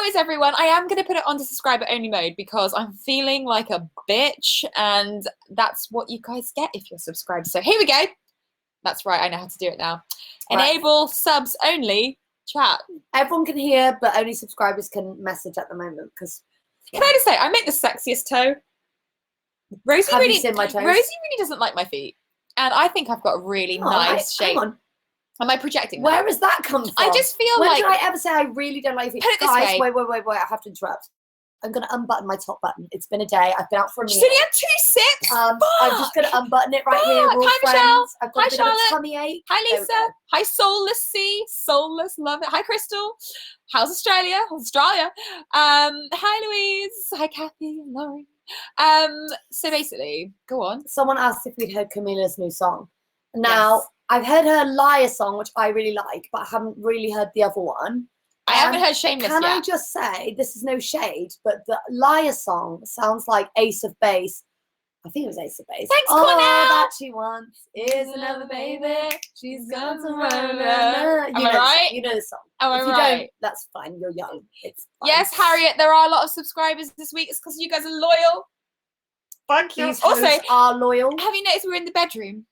how is everyone? I am going to put it onto subscriber only mode because I'm feeling like a bitch, and that's what you guys get if you're subscribed. So here we go. That's right, I know how to do it now. Right. Enable subs only chat. Everyone can hear, but only subscribers can message at the moment. Because Can I just say, I make the sexiest toe. Rosie have really, you seen my toes? Rosie really doesn't like my feet, and I think I've got a really nice shape. Hang on. Am I projecting? Where has that come from? I just feel when like. did I ever say I really don't like feet? Put it this Guys, way. wait. I have to interrupt. I'm going to unbutton my top button. It's been a day. I've been out for a meal. She's only had 2 sips. I'm just going to unbutton it right here. We're all Hi, friends. Michelle. I've got Hi, a bit Charlotte. of a tummy ache. Hi, Lisa. Hi, Soulless C. Soulless, love it. Hi, Crystal. How's Australia? Hi, Louise. Hi, Kathy and Laurie. So basically, go on. Someone asked if we'd heard Camila's new song. Now, I've heard her Liar song, which I really like, but I haven't really heard the other one. I haven't heard Shameless Can yet. I just say, this is no shade, but the Liar song sounds like Ace of Base. I think it was Ace of Base. Thanks, all Cornell. that she wants is another baby. She's got to run. Am I right? You know the song. Am I If you right? don't, that's fine. You're young. It's fine. Yes, Harriet, there are a lot of subscribers this week. It's because you guys are loyal. Thank you. These Also, hosts are loyal. have you noticed we're in the bedroom?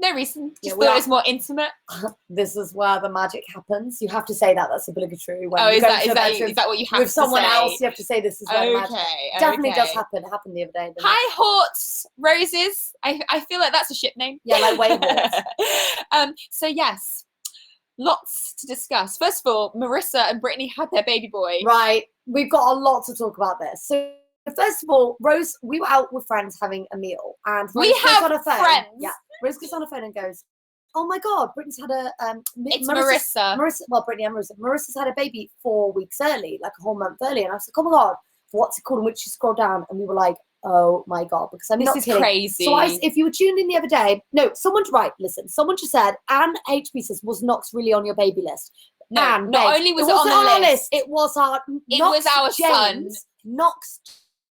No reason. Just Yeah, thought it was more intimate. This is where the magic happens. You have to say that. That's obligatory. When Oh, you is go that to a bedroom is that what you have with to someone say? else? You have to say this is where the magic. Definitely does happen. It happened the other day. Hi, Horts Roses. I feel like that's a ship name. Yeah, like way Horts. So yes, lots to discuss. First of all, Marissa and Brittany had their baby boy. Right. We've got a lot to talk about this. So first of all, Rose, we were out with friends having a meal, and Rose goes on her phone. Friends. Yeah, Rose goes on her phone and goes, "Oh my God, Brittany's had a It's Marissa. Well, Brittany and Marissa. Marissa's had a baby 4 weeks early, like a whole month early." And I was like, "Oh my God, what's it called?" And which she scrolled down, and we were like, "Oh my God," because I'm this not is kidding. crazy. So if you were tuned in the other day, no, someone's right. Listen, someone just said, Anne HB says, "Was Knox really on your baby list?" No, Anne, not only was it on the list, it was our. It Knox was our James, son. Knox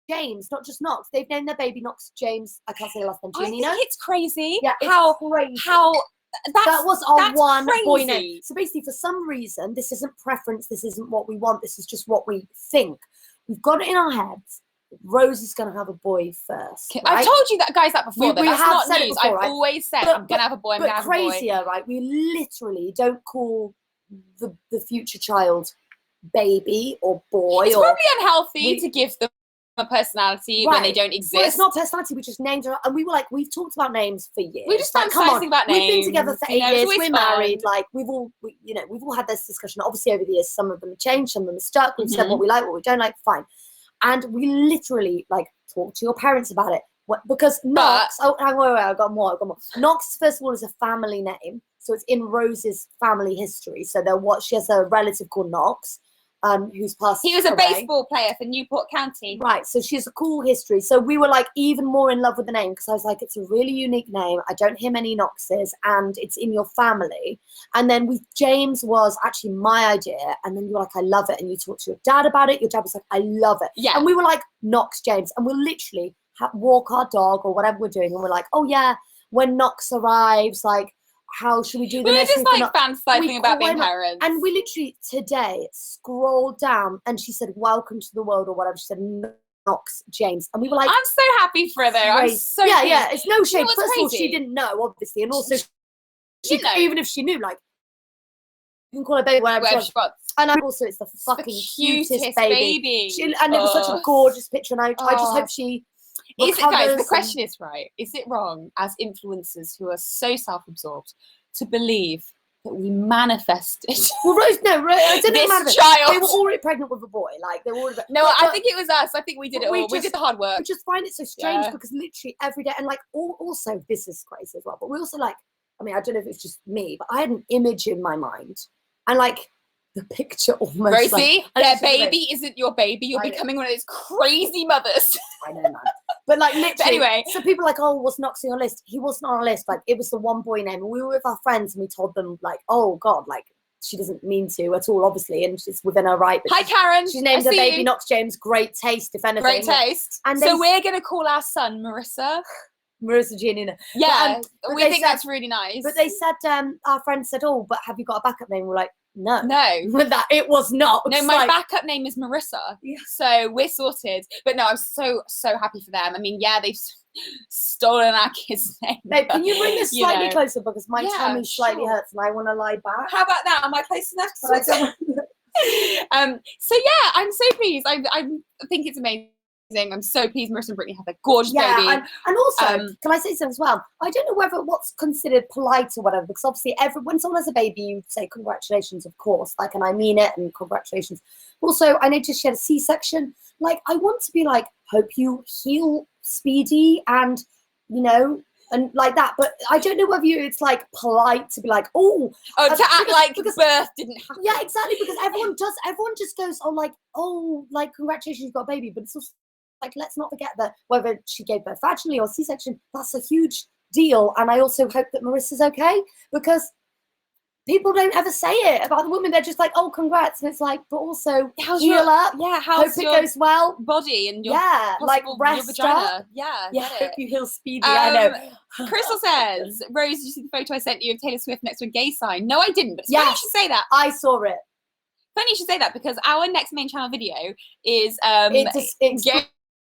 James, not just Knox. They've named their baby Knox James. I can't say the last name. I think Giannino. it's crazy. Yeah, it's crazy. That was our one boy name. So basically, for some reason, this isn't preference. This isn't what we want. This is just what we think. We've got it in our heads. Rose is going to have a boy first. Right? I've told you that, guys, that before. We that's have not said news. it before, I've right? always said I'm going to have a boy. I'm going to have a boy. But crazier, right? We literally don't call the future child baby or boy. It's probably unhealthy to give them a personality when they don't exist. Well, it's not personality. We just named her, and we were like, we've talked about names for years. We just like, fantasizing about names. We've been together for 8 years. We're fun. married. Like we've all had this discussion. Obviously, over the years, some of them have changed, some of them are stuck. We've said what we like, what we don't like. Fine, and we literally like talk to your parents about it because Knox. Oh, hang on, wait, I got more. Knox, first of all, is a family name, so it's in Rose's family history. So she has a relative called Knox. Who's passed He was a away. baseball player for Newport County. Right, so she has a cool history. So we were like even more in love with the name because I was like, it's a really unique name. I don't hear many Knoxes, and it's in your family. And then James was actually my idea, and then you were like, I love it. And you talked to your dad about it. Your dad was like, I love it. Yeah. And we were like, Knox James, and we'll literally walk our dog or whatever we're doing, and we're like, oh yeah, when Knox arrives, like, how should we do the We were just like fantasizing about being parents. parents. And we literally today scrolled down and she said, welcome to the world or whatever. She said, Knox James. And we were like, I'm so happy for her though. I'm so yeah, it's no shame. You know First of all, she didn't know, obviously. And also, even if she knew, like, you can call her baby whatever she wants. And also, it's the fucking cutest baby. And it was such a gorgeous picture. And I just hope she... Is it, guys, the question is, right, is it wrong as influencers who are so self-absorbed to believe that we manifested Well, Rose, I didn't this child? They were already pregnant with a boy. Like, they were already... No, I think it was us. I think we did it all. We did the hard work. We just find it so strange because literally every day, and like, also, this is crazy as well, but we also like, I mean, I don't know if it's just me, but I had an image in my mind. And like, the picture almost Rosie, their baby isn't your baby. You're becoming one of those crazy mothers. I know, man. But like literally, but anyway, so people are like, oh, was Knox on your list? He wasn't on our list. Like it was the one boy name, and we were with our friends, and we told them like, oh God, like she doesn't mean to at all, obviously, and she's within her right. Hi, Karen. She's named her baby Knox James. Great taste, if anything. Great taste. And so we're gonna call our son Marissa Giannino. Yeah, but we think that's really nice. But they said, our friend said, oh, but have you got a backup name? We're like, No. No. That it was not. No, It's my like, backup name is Marissa. Yeah. So we're sorted. But no, I'm so happy for them. I mean, yeah, they've stolen our kid's name. babe, can you bring this slightly closer because my Yeah, tummy slightly sure. hurts and I want to lie back. How about that? Am I close enough? But I don't. So yeah, I'm so pleased. I think it's amazing. I'm so pleased Marissa and Brittany have a gorgeous baby. And also, can I say something as well? I don't know whether what's considered polite or whatever, because obviously when someone has a baby, you say congratulations, of course, like, and I mean it, and congratulations. Also, I noticed she had a C-section. Like, I want to be like, hope you heal speedy and, you know, and like that. But I don't know whether it's like polite to be like, to act like birth didn't happen. Yeah, exactly, because everyone just goes, like, congratulations, you've got a baby. But it's also like, let's not forget that whether she gave birth vaginally or C-section, that's a huge deal. And I also hope that Marissa's okay, because people don't ever say it about the woman. They're just like, oh, congrats. And it's like, but also how's heal up. Yeah, Hope how's it your goes well. body and your like rest your vagina. up. Yeah, Hope you heal speedy. I know. Crystal says, Rose, did you see the photo I sent you of Taylor Swift next to a gay sign? No, I didn't, but it's funny you should say that. I saw it. Funny you should say that, because our next main channel video is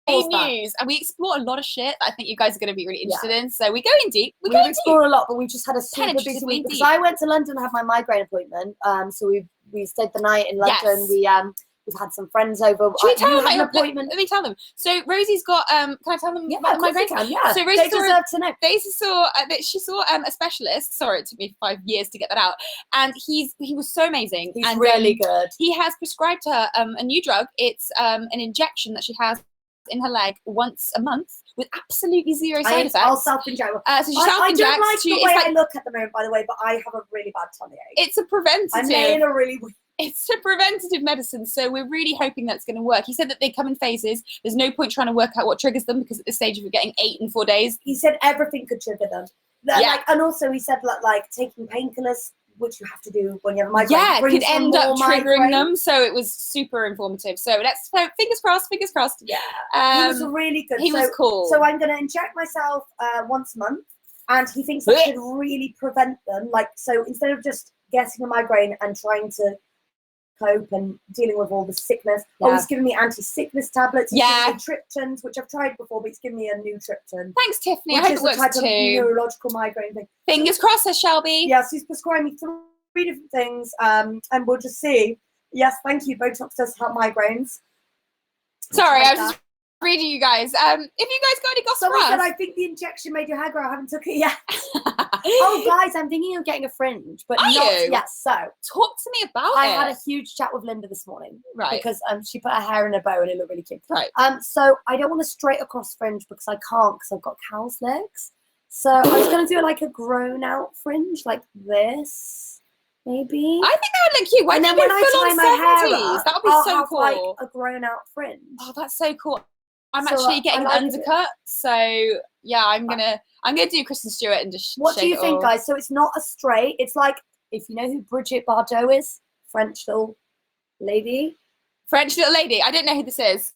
gay news, and we explore a lot of shit that I think you guys are going to be really interested in. So we go in deep. We explore a lot, but we just had a super busy week because I went to London to have my migraine appointment. So we stayed the night in London. Yes. We've had some friends over. Should we tell them an appointment? Let me tell them. So Rosie's got. Can I tell them? Yeah, about the migraine? Yeah. So Rosie they deserve to know. They saw that she saw a specialist. Sorry, it took me 5 years to get that out. And he was so amazing. He's and, really good. He has prescribed her a new drug. It's an injection that she has in her leg once a month with absolutely zero side effects. I'll self-inject. So she self-injects. I don't like the way I look at the moment, by the way, but I have a really bad tummy ache. It's a preventative. I'm in a really weird. It's a preventative medicine, so we're really hoping that's going to work. He said that they come in phases. There's no point trying to work out what triggers them, because at this stage, if you're getting 8 in 4 days. He said everything could trigger them. And also he said like taking painkillers, which you have to do when you have a migraine. Yeah, it could end up triggering them. So it was super informative. So let's fingers crossed. Yeah, he was really good. He was cool. So I'm going to inject myself once a month, and he thinks that should really prevent them. Like, so instead of just getting a migraine and trying to cope and dealing with all the sickness, he's giving me anti-sickness tablets. He's giving me triptans, which I've tried before, but he's giving me a new triptan. Thanks, Tiffany. I hope it works type too. Of neurological migraine thing. Fingers crossed, says Shelby. Yes, he's prescribing me 3 different things, and we'll just see. Yes, thank you. Botox does help migraines. Sorry, I was just reading you guys. If you guys got any gossip, someone said I think the injection made your hair grow. I haven't took it yet. Oh, guys, I'm thinking of getting a fringe, but not yet. So talk to me about it. I had a huge chat with Linda this morning, right? Because she put her hair in a bow and it looked really cute, right? So I don't want a straight across fringe because I can't, because I've got cow's legs. So I was gonna do like a grown out fringe, like this, maybe. I think that would look cute. And then when I tie my hair up, that would be I'll so have, cool. like a grown out fringe. Oh, that's so cool. I'm actually getting an undercut, so yeah, I'm gonna do Kristen Stewart and just. What do you think, guys? So it's not a straight. It's like, if you know who Brigitte Bardot is, French little lady. I don't know who this is.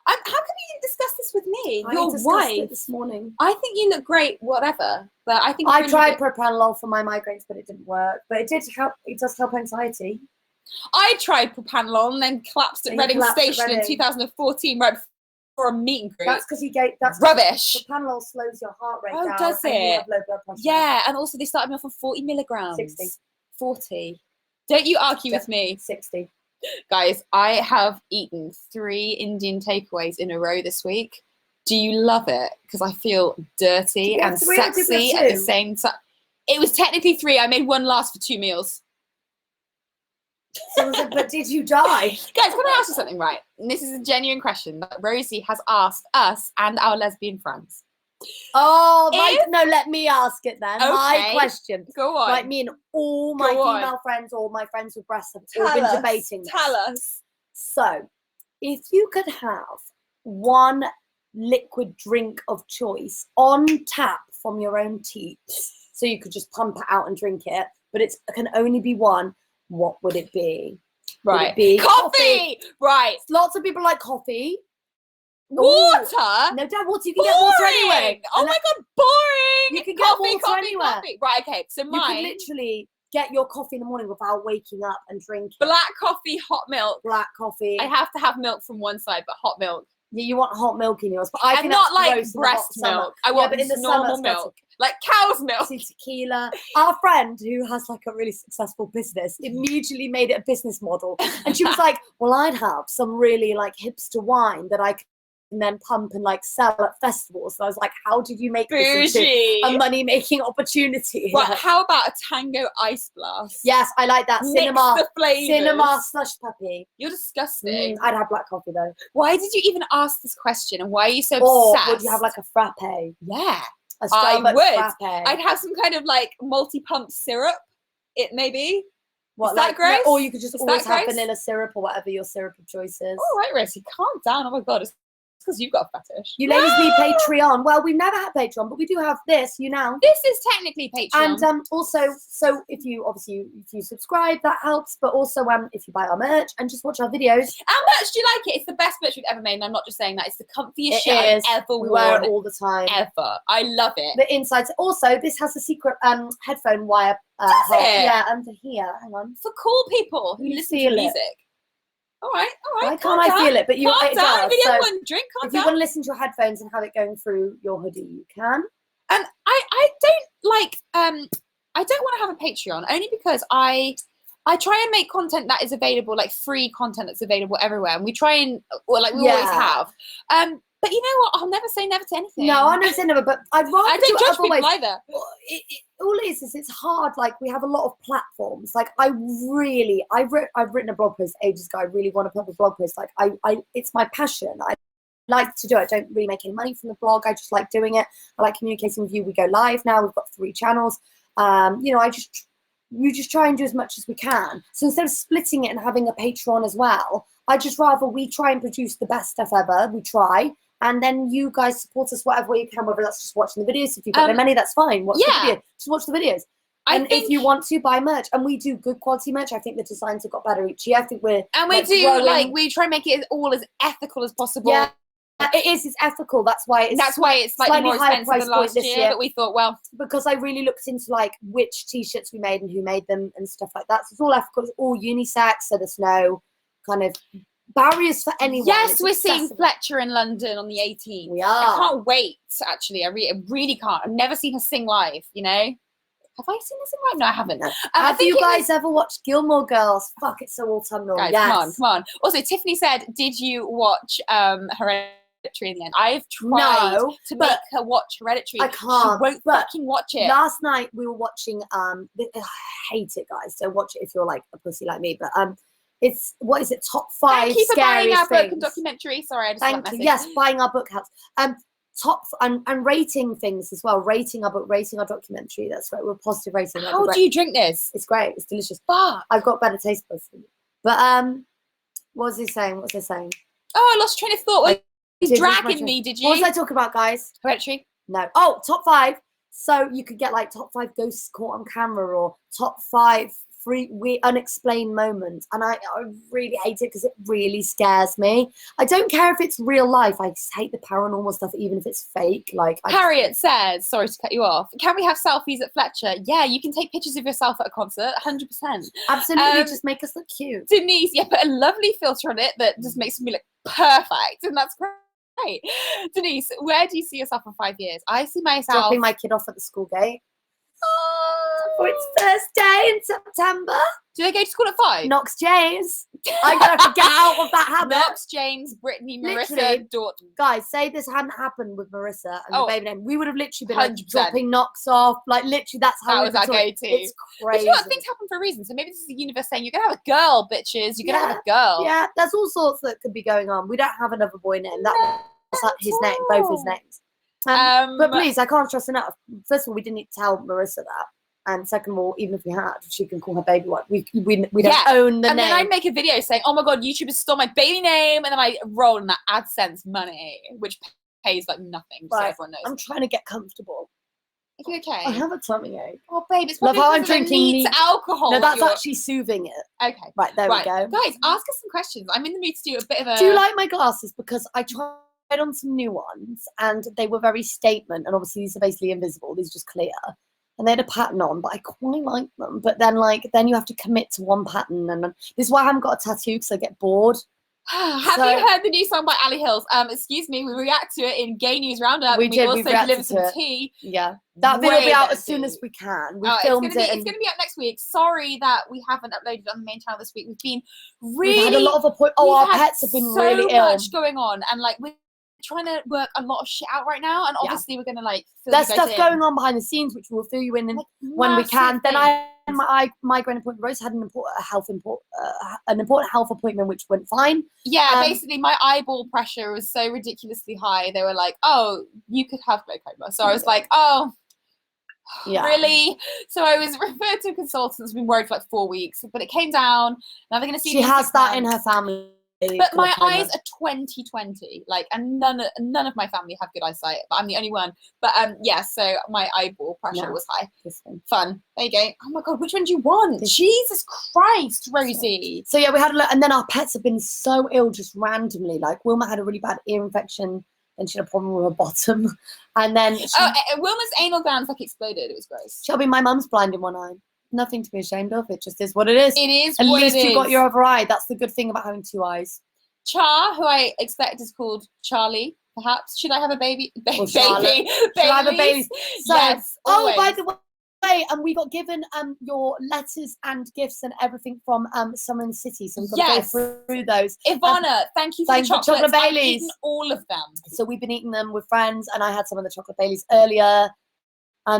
How can you discuss this with me? Your wife. This morning. I think you look great, whatever. But I think I tried propranolol for my migraines, but it didn't work. But it did help. It does help anxiety. I tried propranolol and then collapsed at Reading Station in 2014, right before a meet and greet. That's because that's rubbish. Propranolol slows your heart rate down. Does it? And you have low blood pressure. Yeah, and also they started me off on 40 milligrams. 60. 40. Don't you argue with me. 60. Guys, I have eaten 3 Indian takeaways in a row this week. Do you love it? Because I feel dirty and sexy at the same time. It was technically 3. I made one last for 2 meals. So but did you die? Guys, can I ask you something, right? And this is a genuine question that Rosie has asked us and our lesbian friends. Oh, no, let me ask it then. Okay. My question. Go on. Like, me and all my female friends, or my friends with breasts, have all been debating this. Tell us. So, if you could have one liquid drink of choice on tap from your own teats, so you could just pump it out and drink it, but it can only be one, what would it be? Right. Would it be coffee? Right. Lots of people like coffee. Water? Ooh. No, Dad, water. You can get water anyway. Oh my God, boring. You can get water anywhere. Coffee. Right, okay. So you could literally get your coffee in the morning without waking up and drinking. Black coffee, hot milk. Black coffee. I have to have milk from one side, but hot milk. Yeah, you want hot milk in yours, but I And think not that's like gross in the breast hot summer. milk. I want but in the normal summer, it's milk, like cow's milk. to tequila. Our friend who has like a really successful business immediately made it a business model, and she was like, "Well, I'd have some really like hipster wine that I can then pump and like sell at festivals." So I was like, "How did you make this into Bougie. a money making opportunity?" Well, how about a tango ice blast? Yes, I like that. Mix Cinema, the flavors. cinema slush puppy. You're disgusting. I'd have black coffee though. Why did you even ask this question? And why are you so Or obsessed? would you have like a frappe? Yeah, A I Starbucks would. frappe. I'd have some kind of like multi-pump syrup. It maybe. What, Is that like, gross? Or you could just Is always that have gross? vanilla syrup or whatever your syrup of choice is. All right, Rosie, calm down. Oh my god, it's because you've got a fetish. You ladies need Patreon. Well, we've never had Patreon, but we do have this, YouNow. This is technically Patreon. And also, so if you subscribe, that helps. But also, if you buy our merch and just watch our videos, How much do you like it? It's the best merch we've ever made, and I'm not just saying that. It's the comfiest it shit I've is. ever We wear worn it all the time. ever. I love it. The insides. Also, this has a secret headphone wire. Does hole. it? Yeah, under here. Hang on. For cool people who You listen to feel it. music. All right. Why calm can't I down. feel it? But you, Calm it down. does. If you don't So want to drink, calm if you down. want to listen to your headphones and have it going through your hoodie, you can. And I don't like I don't want to have a Patreon only because I try and make content that is available, like free content that's available everywhere, and we try and or like we always have. But you know what? I'll never say never to anything. No, I never say never, but I'd rather I do don't it judge other people ways. either. Well, all it is it's hard. Like we have a lot of platforms. Like I've written a blog post ages ago. I really want to put a blog post. Like it's my passion. I like to do it. I don't really make any money from the blog. I just like doing it. I like communicating with you. We go live now. We've got 3 channels. You just try and do as much as we can. So instead of splitting it and having a Patreon as well, I just rather we try and produce the best stuff ever. We try. And then you guys support us whatever way you can, whether that's just watching the videos. If you've got no money, that's fine. Watch the video. Just watch the videos. And if you want to buy merch, and we do good quality merch, I think the designs have got better each year. I think we're we try and make it all as ethical as possible. Yeah, it is. It's ethical. That's why it's slightly more expensive than last this year. But we thought, well, because I really looked into like which t-shirts we made and who made them and stuff like that. So it's all ethical. It's all unisex, so there's no kind of barriers for anyone. Yes, it's we're accessible. seeing Fletcher in London on the 18th. We are. I can't wait. Actually, I really can't. I've never seen her sing live. You know, have I seen her sing live? No, I haven't. No. Have you guys ever watched Gilmore Girls? Fuck, it's so autumnal. Guys, yes. come on. Also, Tiffany said, "Did you watch Hereditary in the end?" I've tried to make her watch Hereditary. I can't. She won't fucking watch it. Last night we were watching. I hate it, guys. Don't watch it if you're like a pussy like me. But it's what is it? Top 5 Thank you for buying our scariest book things. and documentary. Sorry, I just Thank got you. message. Yes, buying our book helps. Top and rating things as well. Rating our book, rating our documentary. That's right. We're positive rating. How do you drink this? It's great. It's delicious. Fuck. I've got better taste buds than you. But what was he saying? What was I saying? Oh, I lost train of thought. I He's did lose my dragging train. me. Did you? What was I talking about, guys? Hereditary. No. Oh, top 5. So you could get like top 5 ghosts caught on camera or top 5 unexplained moments. And I really hate it because it really scares me. I don't care if it's real life. I just hate the paranormal stuff, even if it's fake. Like Harriet says, sorry to cut you off, can we have selfies at Fletcher? Yeah, you can take pictures of yourself at a concert, 100%. Absolutely, just make us look cute. Denise, put a lovely filter on it that just makes me look perfect, and that's great. Denise, where do you see yourself in 5 years? I see myself dropping my kid off at the school gate. For its first day in September. Do they go to school at 5? Knox James. I'm gonna have to get out of that habit. Knox, James, Brittany, Marissa, Literally, Dorton. Guys, say this hadn't happened with Marissa and the baby name, we would have literally been like 100%. dropping Knox off. Like literally, that's how that was our go-to. It's But crazy. you know what? Things happen for a reason. So maybe this is the universe saying, you're gonna have a girl, bitches. You're gonna have a girl. Yeah, there's all sorts that could be going on. We don't have another boy name. That was his name, both his names. But please, I can't trust enough. First of all, we didn't need to tell Marissa that. And second of all, even if we had, she can call her baby what. We don't own the name. And then I'd make a video saying, oh my God, YouTube has stole my baby name. And then I roll in that AdSense money, which pays like nothing. So everyone knows. I'm trying to get comfortable. Are you okay? I have a tummy ache. Oh, babe, it's Love probably how I'm because of the drinking neat alcohol. No, that's actually soothing it. Okay. Right, there we go. Guys, ask us some questions. I'm in the mood to do a bit of a... Do you like my glasses? Because I tried on some new ones and they were very statement. And obviously these are basically invisible. These are just clear. and they had a pattern on, but I quite like them. But then then you have to commit to one pattern, and this is why I haven't got a tattoo, because I get bored. Have you heard the new song by Ali Hills? Excuse me, we react to it in Gay News Roundup. We did. Also We delivered some tea. Yeah, that video will be out as soon as we can. We filmed it. It's going to be up next week. Sorry that we haven't uploaded on the main channel this week. We've had a lot of appointments. Oh, our pets have been really ill. So much going on, and we're trying to work a lot of shit out right now, and obviously we're going to there's stuff going on behind the scenes which we'll fill you in when we can. Then I had my migraine appointment. Rose had an important health appointment which went fine. Basically my eyeball pressure was so ridiculously high. They were like, oh, you could have glaucoma. So I was like, oh really? So I was referred to a consultant. I've been worried for 4 weeks, but it came down. Now they're going to see she has that in her family. But my eyes are 20/20, and none of my family have good eyesight, but I'm the only one. But so my eyeball pressure was high. Fun. There you go. Oh my god, which one do you want? Jesus Christ, Rosie. So we had a look, and then our pets have been so ill just randomly. Wilma had a really bad ear infection, and she had a problem with her bottom, and then Wilma's anal glands exploded. It was gross. Shelby, my mum's blind in one eye. Nothing to be ashamed of. It just is what it is. It is. At least you got your other eye. That's the good thing about having 2 eyes. Char, who I expect is called Charlie, perhaps. Should I have a baby? Should I have a baby? So, yes. Always. By the way, and we got given your letters and gifts and everything from Summer in the City. So we've got to go through those. Ivana, thank you for the chocolate Baileys. I've eaten all of them. So we've been eating them with friends, and I had some of the chocolate Baileys earlier.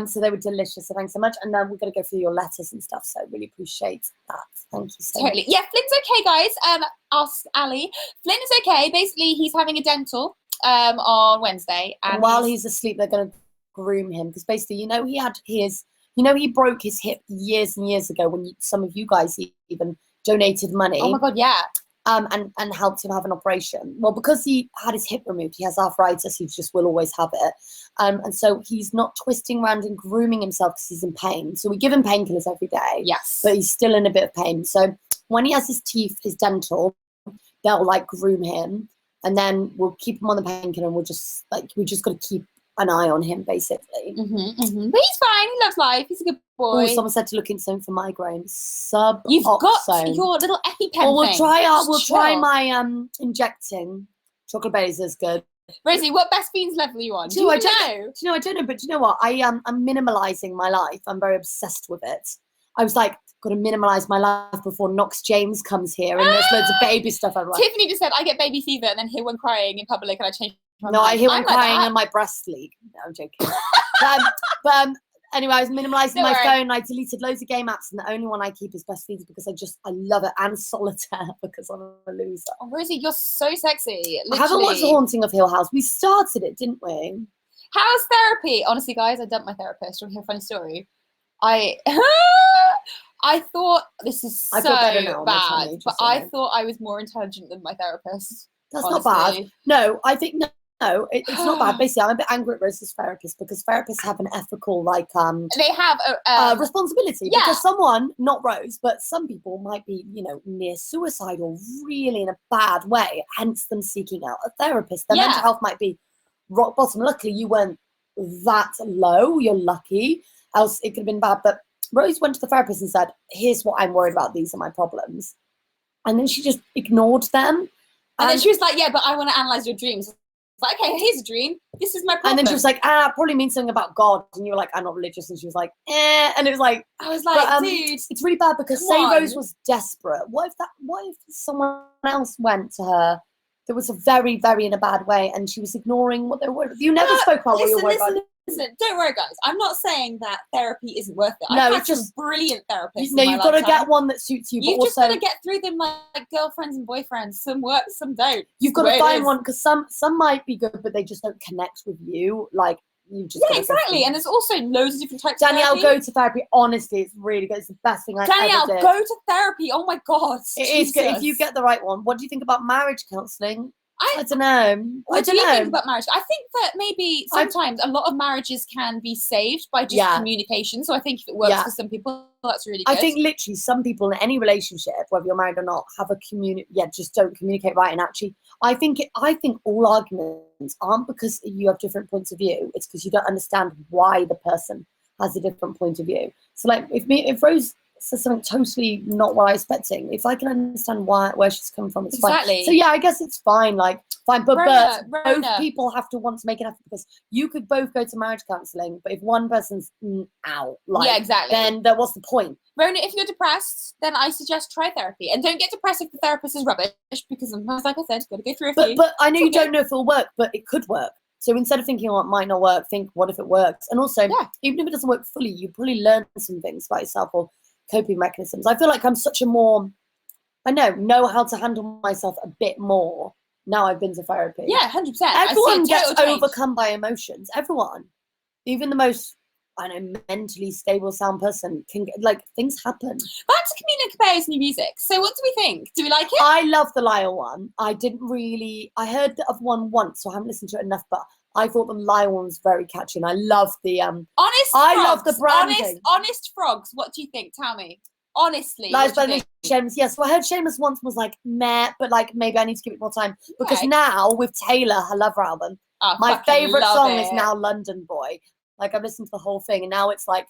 So they were delicious. So thanks so much. And then we're going to go through your letters and stuff. So I really appreciate that. Thank you so much. Yeah, Flynn's okay, guys. Ask Ali. Flynn is okay. Basically, he's having a dental on Wednesday. And while he's asleep, they're going to groom him. Because basically, he broke his hip years and years ago when some of you guys even donated money. Oh my God, yeah. And helped him have an operation. Well, because he had his hip removed, he has arthritis, he just will always have it. And so he's not twisting around and grooming himself because he's in pain. So we give him painkillers every day. Yes. But he's still in a bit of pain. So when he has his teeth, his dental, they'll groom him. And then we'll keep him on the painkiller, and we just got to keep an eye on him, basically. But he's fine. He loves life. He's a good boy. Oh, someone said to look into something for migraine. You've got your little EpiPen we'll thing. Try my injecting. Chocolate Baileys is good. Rosie, what best fiends level are you on? Do you know? I don't know, but do you know what? I'm minimalising my life. I'm very obsessed with it. I was got to minimalise my life before Knox James comes here, and there's loads of baby stuff. Tiffany just said, I get baby fever and then hear one crying in public, and I change my mind. No, I hear one crying and my breasts leak. No, I'm joking. but anyway, I was minimalising my phone. I deleted loads of game apps, and the only one I keep is Best Fiends because I love it, and Solitaire because I'm a loser. Oh, Rosie, you're so sexy. Literally. I haven't watched The Haunting of Hill House. We started it, didn't we? How's therapy? Honestly, guys, I dumped my therapist. Do you want to hear a funny story? I thought this is so bad, but I thought I was more intelligent than my therapist. That's not bad. No, I think no, it's not bad. Basically, I'm a bit angry at Rose's therapist because therapists have an ethical, they have a responsibility. Yeah. Because someone, not Rose, but some people might be, near suicide or really in a bad way, hence them seeking out a therapist. Their mental health might be rock bottom. Luckily, you weren't that low. You're lucky. Else, it could have been bad. But Rose went to the therapist and said, "Here's what I'm worried about. These are my problems," and then she just ignored them. And then she was like, "Yeah, but I want to analyze your dreams." It's like, okay, here's a dream. This is my problem. And then she was like, it probably means something about God. And you were like, I'm not religious. And she was like, eh. And it was like, I was like, dude, it's really bad because Rose was desperate. What if someone else went to her that was a very, very in a bad way and she was ignoring what they were? You never spoke about what you were worried about. Listen, don't worry, guys. I'm not saying that therapy isn't worth it. No, I've had some brilliant therapists. No, you've got to get one that suits you. You've just got to get through them like girlfriends and boyfriends. Some work, some don't. You've got to find one because some might be good, but they just don't connect with you. Like you just exactly. And there's also loads of different types. Danielle, go to therapy. Honestly, it's really good. It's the best thing I've ever did. Danielle, go to therapy. Oh my God, it is good if you get the right one. What do you think about marriage counselling? I don't know. What do you think about marriage? I think that maybe sometimes a lot of marriages can be saved by just communication. So I think if it works for some people, that's really good. I think literally some people in any relationship, whether you're married or not, have a just don't communicate right. And actually, I think all arguments aren't because you have different points of view. It's because you don't understand why the person has a different point of view. So like if Rose says something totally not what I was expecting, if I can understand where she's come from, it's fine. So yeah, I guess it's fine. Like fine, but both people have to want to make it happen, because you could both go to marriage counselling, but if one person's out, like, yeah, exactly, then what's the point? Rona, if you're depressed, then I suggest try therapy, and don't get depressed if the therapist is rubbish, because sometimes, like I said, you've got to go through a few. But I know you don't know if it'll work, but it could work. So instead of thinking, oh, it might not work, think, what if it works? And also, even if it doesn't work fully, you probably learn some things about yourself or coping mechanisms. I feel like I'm such a more, I know how to handle myself a bit more now I've been to therapy. Yeah, 100%. Everyone gets overcome by emotions. Everyone. Even the most, I don't know, mentally stable sound person can get, like, things happen. Back to Camila Cabello's new music. So what do we think? Do we like it? I love the Liar one. I heard of one once, so I haven't listened to it enough, but I thought the Liar one was very catchy, and I love the I love the branding. Honest Frogs, what do you think? Tell me. Honestly. Lies by Seamus. Yes, so I heard Seamus once was like meh, but like maybe I need to give it more time. Because now with Taylor, her Lover album, my favourite song is now London Boy. Like I've listened to the whole thing, and now it's like,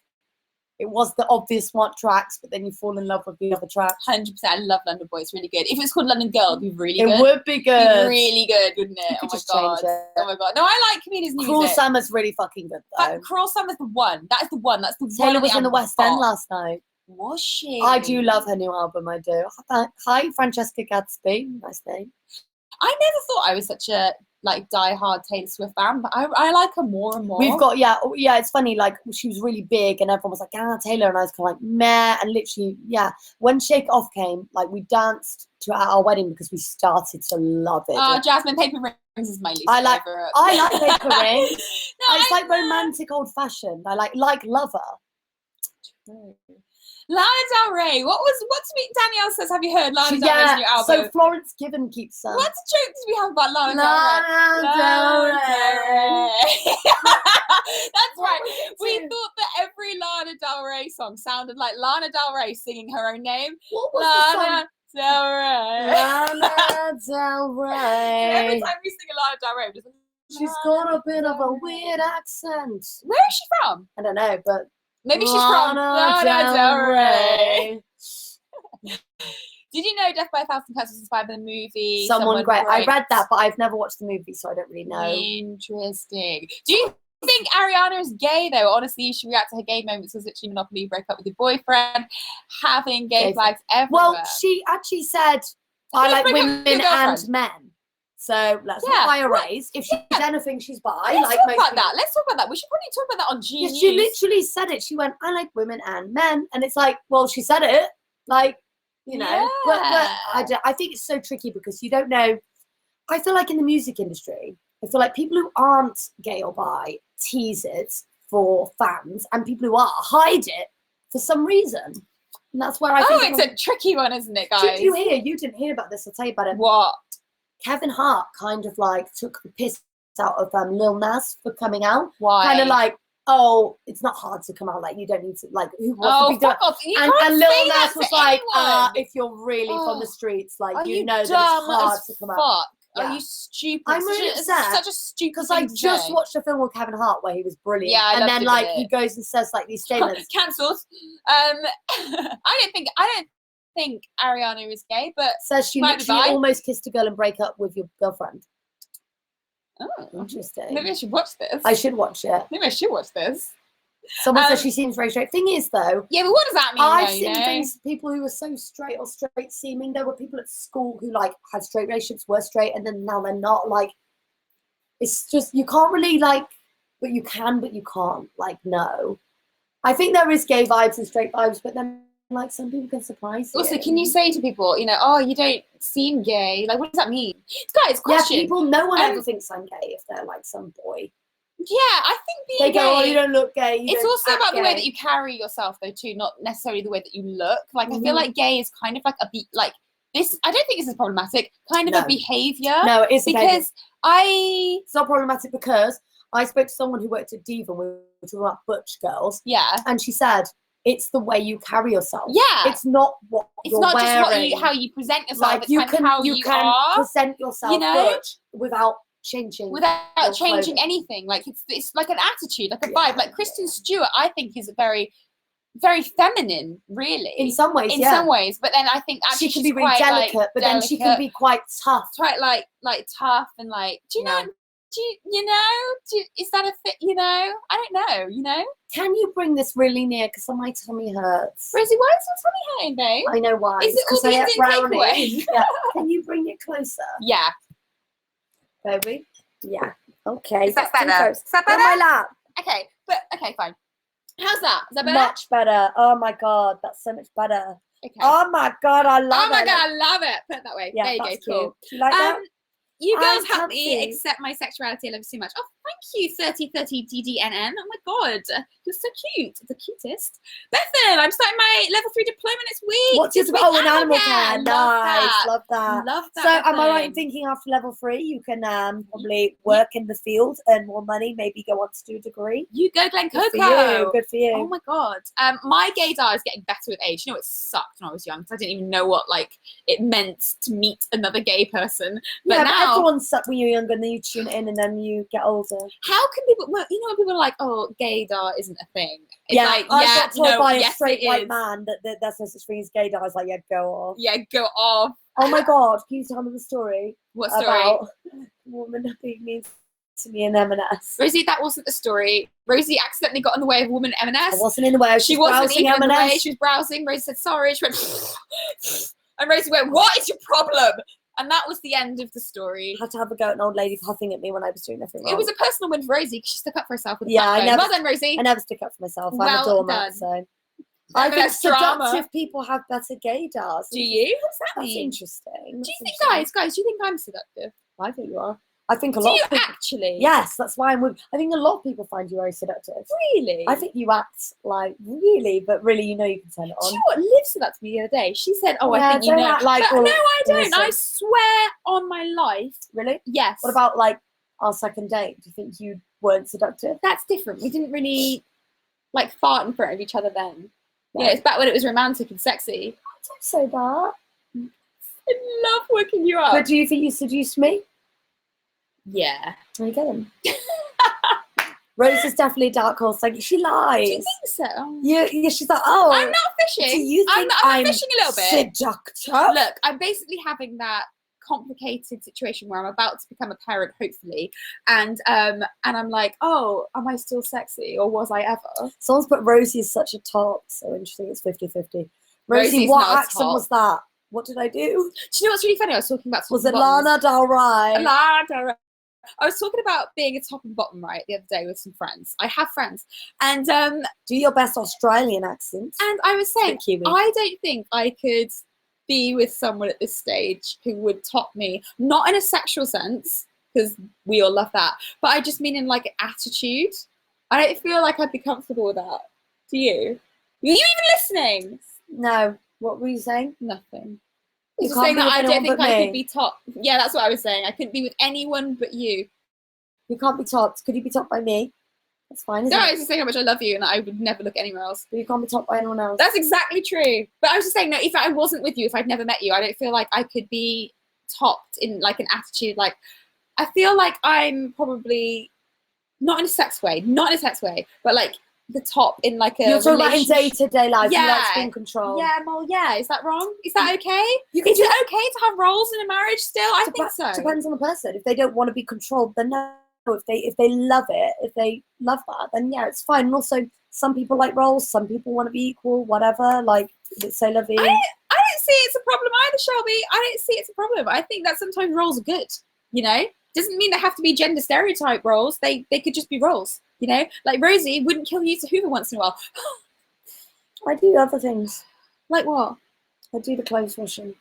it was the obvious smart tracks, but then you fall in love with the other tracks. 100%. I love London Boy. It's really good. If it's called London Girl, it'd be really good. It would be good. It'd be really good, wouldn't it? Oh my god. Oh my god. No, I like Camila's music. Cruel Summer's really fucking good though. Cruel Summer's the one. That is the one. That's the one. Taylor was in the West End last night. Was she? I do love her new album. I do. Hi, Francesca Gadsby. Nice name. I never thought I was such a like die-hard Taylor Swift fan, but I like her more and more. We've got it's funny, like she was really big and everyone was like, Taylor, and I was kind of like meh, and literally when Shake It Off came, like we danced to it at our wedding because we started to love it. Oh, Jasmine Paper Rings is my least favorite. I like Paper Rings. It's like romantic, old-fashioned. I like Lover. True. Lana Del Rey. What's Danielle says? Have you heard Lana Del Rey's new album? So Florence Given keeps saying. What jokes do we have about Lana Del Rey? That's right. We thought that every Lana Del Rey song sounded like Lana Del Rey singing her own name. What was Lana Del Rey. Lana Del Rey. So every time we sing a Lana Del Rey, we're just like, she's got a bit of a weird accent. Where is she from? I don't know, but maybe she's from Lana Del Rey. Did you know Death by a Thousand Cuts was inspired by the movie Someone Great? I read that, but I've never watched the movie, so I don't really know. Interesting. Do you think Ariana is gay, though? Honestly, you should react to her gay moments as literally Monopoly, break up with your boyfriend, having gay flags everywhere. Well, she actually said, I like women and men. So let's not buy a raise. If she's anything, she's bi. Let's talk about that. Let's talk about that. We should probably talk about that on G News. She literally said it. She went, I like women and men. And it's like, well, she said it. Like, you know. Yeah. But I think it's so tricky because you don't know. I feel like in the music industry, I feel like people who aren't gay or bi tease it for fans, and people who are hide it for some reason. And that's where I think it's a tricky one, isn't it, guys? Did you hear? You didn't hear about this. I'll tell you about it. What? Kevin Hart kind of like took the piss out of Lil Nas for coming out. Why? Kind of like, oh, it's not hard to come out. Like, you don't need to, like, who wants to be done? And Lil Nas was like, if you're really from the streets, like, you know that it's hard to come out. Yeah. Are you stupid? I'm really upset. Such a stupid because I just watched a film with Kevin Hart where he was brilliant. Yeah, and then like he goes and says like these statements. Cancelled. I don't think Ariana is gay, but says she literally almost kissed a girl and break up with your girlfriend. Oh, interesting. Maybe I should watch this. I should watch it. Maybe I should watch this. Someone says she seems very straight. Thing is, though, yeah, but what does that mean? I've seen things. People who are so straight or straight seeming. There were people at school who like had straight relationships, were straight, and then now they're not. Like, it's just you can't really like, but you can, but you can't. Like, no. I think there is gay vibes and straight vibes, but then like some people can surprise you. Also, can you say to people, you know, oh, you don't seem gay? Like, what does that mean? Guys, question. Yeah, people. No one ever thinks I'm gay if they're like some boy. Yeah, I think being gay. They go, oh, you don't look gay. It's also about the way that you carry yourself, though, too, not necessarily the way that you look. Like, I feel like gay is kind of like like this. I don't think this is problematic. Kind of a behavior. No, it is because it's not problematic because I spoke to someone who worked at Diva. We were talking about butch girls. Yeah, and she said it's the way you carry yourself. Yeah, it's not what you're wearing. It's not just how you present yourself. Like it's you kind can of how you can are. present yourself, you know? butch without changing without changing clothing. anything. Like it's like an attitude, like a vibe. Like Kristen Stewart, I think is very feminine, really. In some ways, in some ways, but then I think actually she can she's be really quite, delicate, like, but then she can be quite tough. quite like tough and like. Do you know? Is that a fit? You know, I don't know. You know. Can you bring this really near? Because my tummy hurts. Rosie, why is your tummy hurting, babe? I know why. Is it all because I the ate Indian brownies. takeaway? Yeah. Can you bring it closer, Yeah. baby? Yeah. Okay. Is that that's too better? close. Is that On better? my lap. Okay, but okay, fine. How's that? Is that better? Much better. Oh my god, that's so much better. Okay. Oh my god, I love it. Oh my god, I love it. Put it that way. Yeah, there you go. that's Cool. cute. You like that? You girls I'm help me comfy. accept my sexuality. I love you so much. Oh, thank you, 3030 DDNN. Oh my god, you're so cute. The cutest. Bethan, I'm starting my level 3 diploma next week. What's your in animal care? Nice, that. love that. Love that. So, am I right in Bethan. thinking after level 3 you can probably work in the field, earn more money, maybe go on to do a degree? You go, Glen Good for Coco. you. Good for you. Oh my god. My gaydar is getting better with age. You know, it sucked when I was young because I didn't even know what like it meant to meet another gay person. But yeah, now, but everyone sucked when you're younger, and then you tune in, and then you get older. how can people? Well, you know, when people are like, "Oh, gaydar isn't a thing." It's Yeah, like, I got told by a yes, straight it white is. man that there's no such thing as gaydar. I was like, yeah, go off. Yeah, go off. Oh my god, can you tell me the story? What story? About a woman being mean to me in M&S. Rosie, that wasn't the story. Rosie accidentally got in the way of a woman at M&S. I wasn't in the way. She wasn't browsing even in the way. M&S. She was browsing. Rosie said sorry. She went, and Rosie went, "What is your problem?" And that was the end of the story. I had to have a go at an old lady huffing at me when I was doing nothing wrong. It was a personal win for Rosie because she stuck up for herself with a Yeah, I never- well done, Rosie. I never stick up for myself. I'm Well a doormat, done. so. I think M&S drama. seductive people have better gaydars. Do you? What does that That's mean? interesting. Do you think, guys, do you think I'm seductive? I think you are. I think a Do lot you of people. actually? Yes, that's why I'm with. I think a lot of people find you very seductive. Really? I think you act like really, but really, you know you can turn it Do on. you know what? Liv said that to me the other day. She said, "Oh, Yeah, I think you don't know." act like but all no, I don't. innocent. I swear on my life. Really? Yes. What about like our second date? Do you think you weren't seductive? That's different. We didn't really like fart in front of each other then. No. Yeah, it's back when it was romantic and sexy. Don't say that. I love working you up. But do you think you seduced me? Yeah. There you go then. Rose is definitely a dark horse. Like she lies. Do you think so? Yeah, she's like, oh. I'm not fishing. Do you think I'm fishing a little bit. Seductive? Look, I'm basically having that complicated situation where I'm about to become a parent, hopefully, and I'm like, oh, am I still sexy or was I ever? Someone's put Rosie is such a top. So interesting. It's 50-50. Rosie, Rosie's what not a accent top. was that? What did I do? Do you know what's really funny? I was talking about Was top it and bottoms. Lana Del Rey? Lana Del Rey. I was talking about being a top and bottom right the other day with some friends. I have friends, and Do your best Australian accent. and I was saying, Kiwi. I don't think I could be with someone at this stage who would top me, not in a sexual sense, because we all love that, but I just mean in like attitude. I don't feel like I'd be comfortable with that. Do you? Are you even listening? No. What were you saying? Nothing. I You was just can't saying be that with I don't anyone think but I me. could be top. Yeah, that's what I was saying. I couldn't be with anyone but you. You can't be topped. Could you be topped by me? That's fine, isn't No, I it? was just saying how much I love you and I would never look anywhere else. But you can't be topped by anyone else. That's exactly true. But I was just saying, no, if I wasn't with you, if I'd never met you, I don't feel like I could be topped in like an attitude. Like, I feel like I'm probably not in a sex way, but like the top in like a You're talking about in relationship. day-to-day life. You like Yeah. to be in control. Yeah, well, yeah. Is that wrong? Is that okay? You can Is it okay to have roles in a marriage still? I think so. Depends on the person. If they don't want to be controlled, then no. If they love it, if they love that, then yeah, it's fine. And also, some people like roles. Some people want to be equal. Whatever. Like it's so lovely. I don't see it's a problem either, Shelby. I don't see it's a problem. I think that sometimes roles are good. You know, doesn't mean they have to be gender stereotype roles. They could just be roles. You know, like Rosie wouldn't kill you to Hoover once in a while. I do other things. Like what? I do the clothes washing.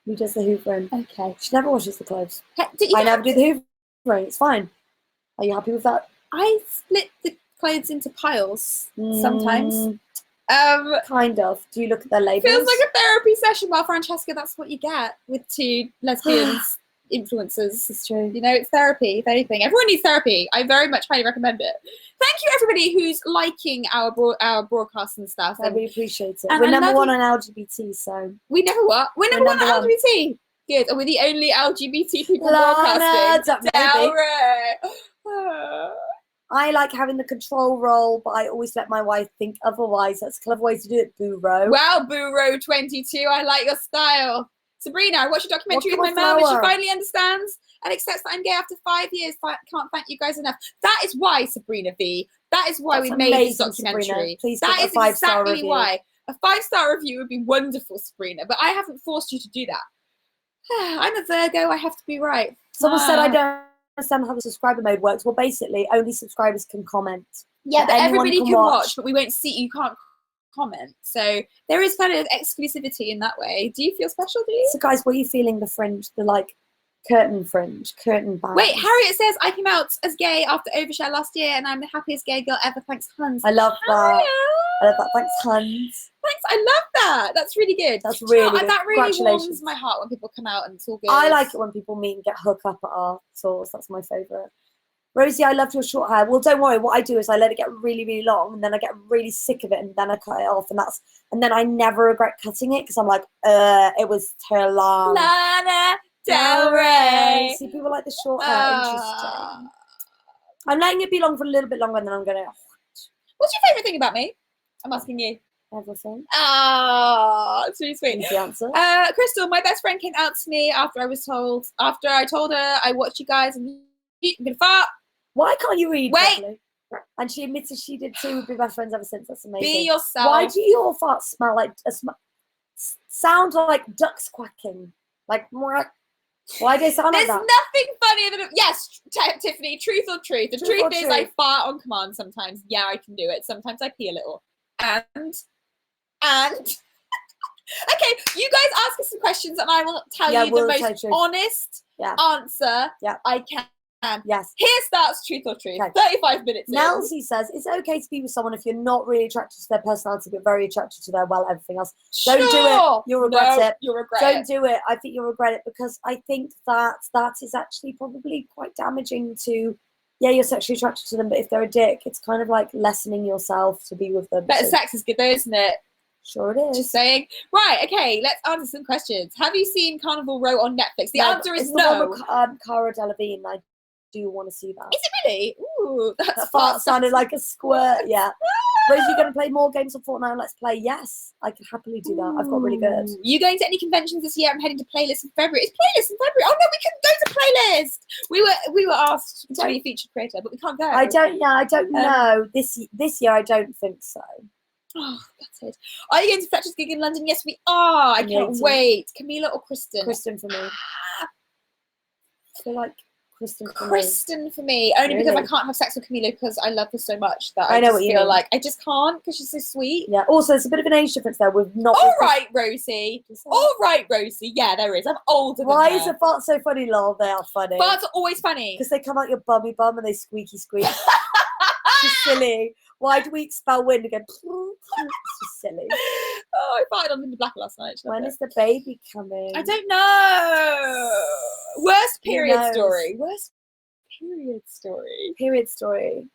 He does the hoovering. Okay. She never washes the clothes. Did you I never do the hoovering. It's fine. Are you happy with that? I split the clothes into piles sometimes. Kind of. Do you look at their labels? Feels like a therapy session. Well, Francesca, that's what you get with two lesbians influencers. It's true. You know, it's therapy, if anything. Everyone needs therapy. I very much highly recommend it. Thank you, everybody who's liking our broadcasts and stuff. I really appreciate it. and We're I number love one you. on LGBT, so We never what? We're number one number on one. LGBT. Good. And we're the only LGBT people Lana, broadcasting. maybe. Delray. I like having the control role, but I always let my wife think otherwise. That's a clever way to do it, Boo-ro. Wow, Boo-ro22, I like your style. Sabrina, I watched a documentary with my What mum and she flower? finally understands and accepts that I'm gay after 5 years. Can't thank you guys enough. That is why, Sabrina V. That is why That's we made this amazing, documentary. Sabrina. Please That give is a 5-star exactly review. why. A 5-star review would be wonderful, Sabrina, but I haven't forced you to do that. I'm a Virgo, I have to be right. Someone said I don't understand how the subscriber mode works. Well, basically, only subscribers can comment. Yeah, but anyone everybody can can watch, watch, but we won't see. You can't comment, so there is kind of exclusivity in that way. Do you feel special? Do you? So, guys, what are you feeling? The fringe, the like curtain bands. Wait, Harriet says I came out as gay after Overshare last year, and I'm the happiest gay girl ever. Thanks, Hans. I love that. Harriet! I love that. Thanks, Hans. Thanks, I love that. That's really good. That's Do you know really what? good. That really warms Congratulations. my heart when people come out and it's all good. I like it when people meet and get hooked up at our tours. That's my favourite. Rosie, I loved your short hair. Well, don't worry. What I do is I let it get really, really long, and then I get really sick of it, and then I cut it off, and then I never regret cutting it because I'm like, it was too long. Lana Del Rey. See, people like the short hair. Interesting. I'm letting it be long for a little bit longer, and then I'm gonna. What's your favourite thing about me? I'm asking you. Everything. Oh, it's really sweet. Easy answer. Crystal, my best friend came out to me after I told her I watched you guys and I'm gonna fart. Why can't you read? Wait. Properly? And she admitted she did too. We've been best friends ever since. That's amazing. Be yourself. Why do your farts smell like sound like ducks quacking? Like why do they sound There's like that? nothing funnier than yes, Tiffany. Truth or truth? The truth is, truth? I fart on command sometimes. Yeah, I can do it. Sometimes I pee a little. And okay, you guys ask us some questions, and I will tell you the most honest answer I can. Yes. Here starts truth or truth. Okay. 35 minutes. Nelsie says it's okay to be with someone if you're not really attracted to their personality, but very attracted to their everything else. Don't do it. You'll regret it. You'll regret Don't do it. I think you'll regret it because I think that is actually probably quite damaging to. Yeah, you're sexually attracted to them, but if they're a dick, it's kind of like lessening yourself to be with them. Better sex is good though, isn't it? Sure it is. Just saying. Right, okay, let's answer some questions. Have you seen Carnival Row on Netflix? The answer is no. The one with, Cara Delevingne. I do want to see that. Is it really? Ooh, that fart sounded like a squirt. Yeah. Rosie, you going to play more games on Fortnite? Let's play. Yes, I could happily do that. I've got really good. You going to any conventions this year? I'm heading to Playlist in February. It's Playlist in February. Oh no, we couldn't go to Playlist. We were asked to be a featured creator, but we can't go. I don't know. This year, I don't think so. Oh, that's it. Are you going to Fletcher's gig in London? Yes, we are. I can't wait. Camila or Kristen? Kristen for me. I feel like Kristen for me. Only because I can't have sex with Camila because I love her so much that I know just what you feel mean. like I just can't because she's so sweet. Yeah. Also, there's a bit of an age difference there. We've not. All right, Rosie. All right, Rosie. Yeah, there is. I'm older than Why her. is a fart so funny, lol? They are funny. Farts are always funny. Because they come out your bummy bum and they squeaky squeak. It's silly. Why do we expel wind again? It's just silly. Oh, I farted on Linda Black last night. When is the baby coming? I don't know. Worst period story. Worst period story. Period story.